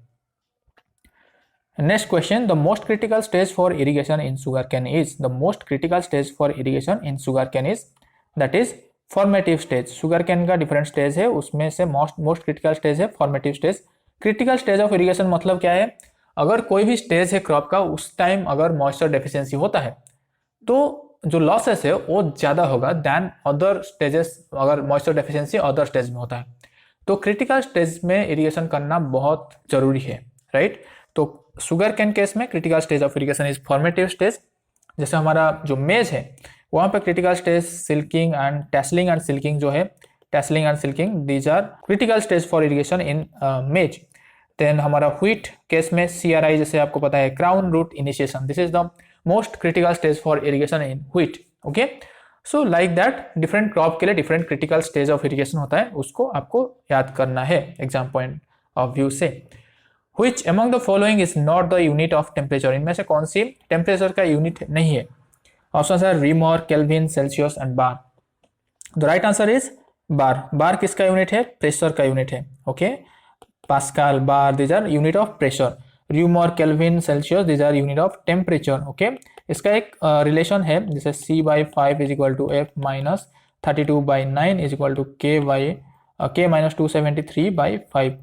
Next question, the most critical stage for irrigation in sugarcane is? The most critical stage for irrigation in sugarcane is, that is formative stage. Sugarcane का different stage है, उसमें से most critical stage है formative stage. Critical stage of irrigation मतलब क्या है? अगर कोई भी स्टेज है क्रॉप का, उस टाइम अगर मॉइस्चर डेफिशिएंसी होता है तो जो लॉसेस है वो ज़्यादा होगा दैन अदर स्टेजेस, अगर मॉइस्चर डेफिशिएंसी अदर स्टेज में होता है। तो क्रिटिकल स्टेज में इरिगेशन करना बहुत जरूरी है, राइट? तो शुगर कैन केस में critical stage of irrigation is formative stage. जैसे हमारा जो मेज है वहाँ पे critical stage silking and tasseling and silking जो है, tasseling and silking, these are critical stage for irrigation in maize. Then हमारा व्हीट केस में CRI, जैसे आपको पता है, crown root initiation, this is the most critical stage for irrigation in wheat. Okay, so like that different crop के लिए different critical stage of irrigation होता है, उसको आपको याद करना है एग्जाम पॉइंट ऑफ व्यू से। Which among the following is not the unit of temperature? इनमें से कौन सी टेम्परेचर का यूनिट नहीं है? ऑप्शन है Réaumur, Kelvin, Celsius and bar. The right answer is bar. Bar किसका यूनिट है? प्रेशर का यूनिट है। Okay, pascal, bar, these are unit of pressure. Réaumur, Kelvin, Celsius, these are unit of temperature. Okay, इसका एक relation है, जैसे C/5 is equal to F minus 32/9 is equal to K minus 273/5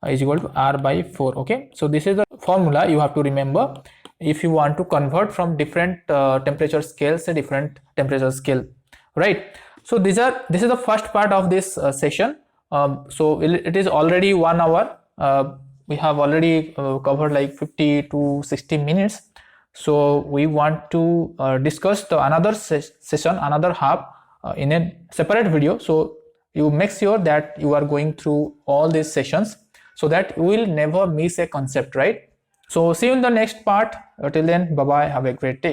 is equal to R/4. Okay, so this is the formula you have to remember if you want to convert from different temperature scales to different temperature scale, right? So this is the first part of this session. So it is already 1 hour. We have already covered like 50 to 60 minutes. So we want to discuss the another session, another half in a separate video. So you make sure that you are going through all these sessions, so that you will never miss a concept, right? So see you in the next part. Till then, bye bye, have a great day.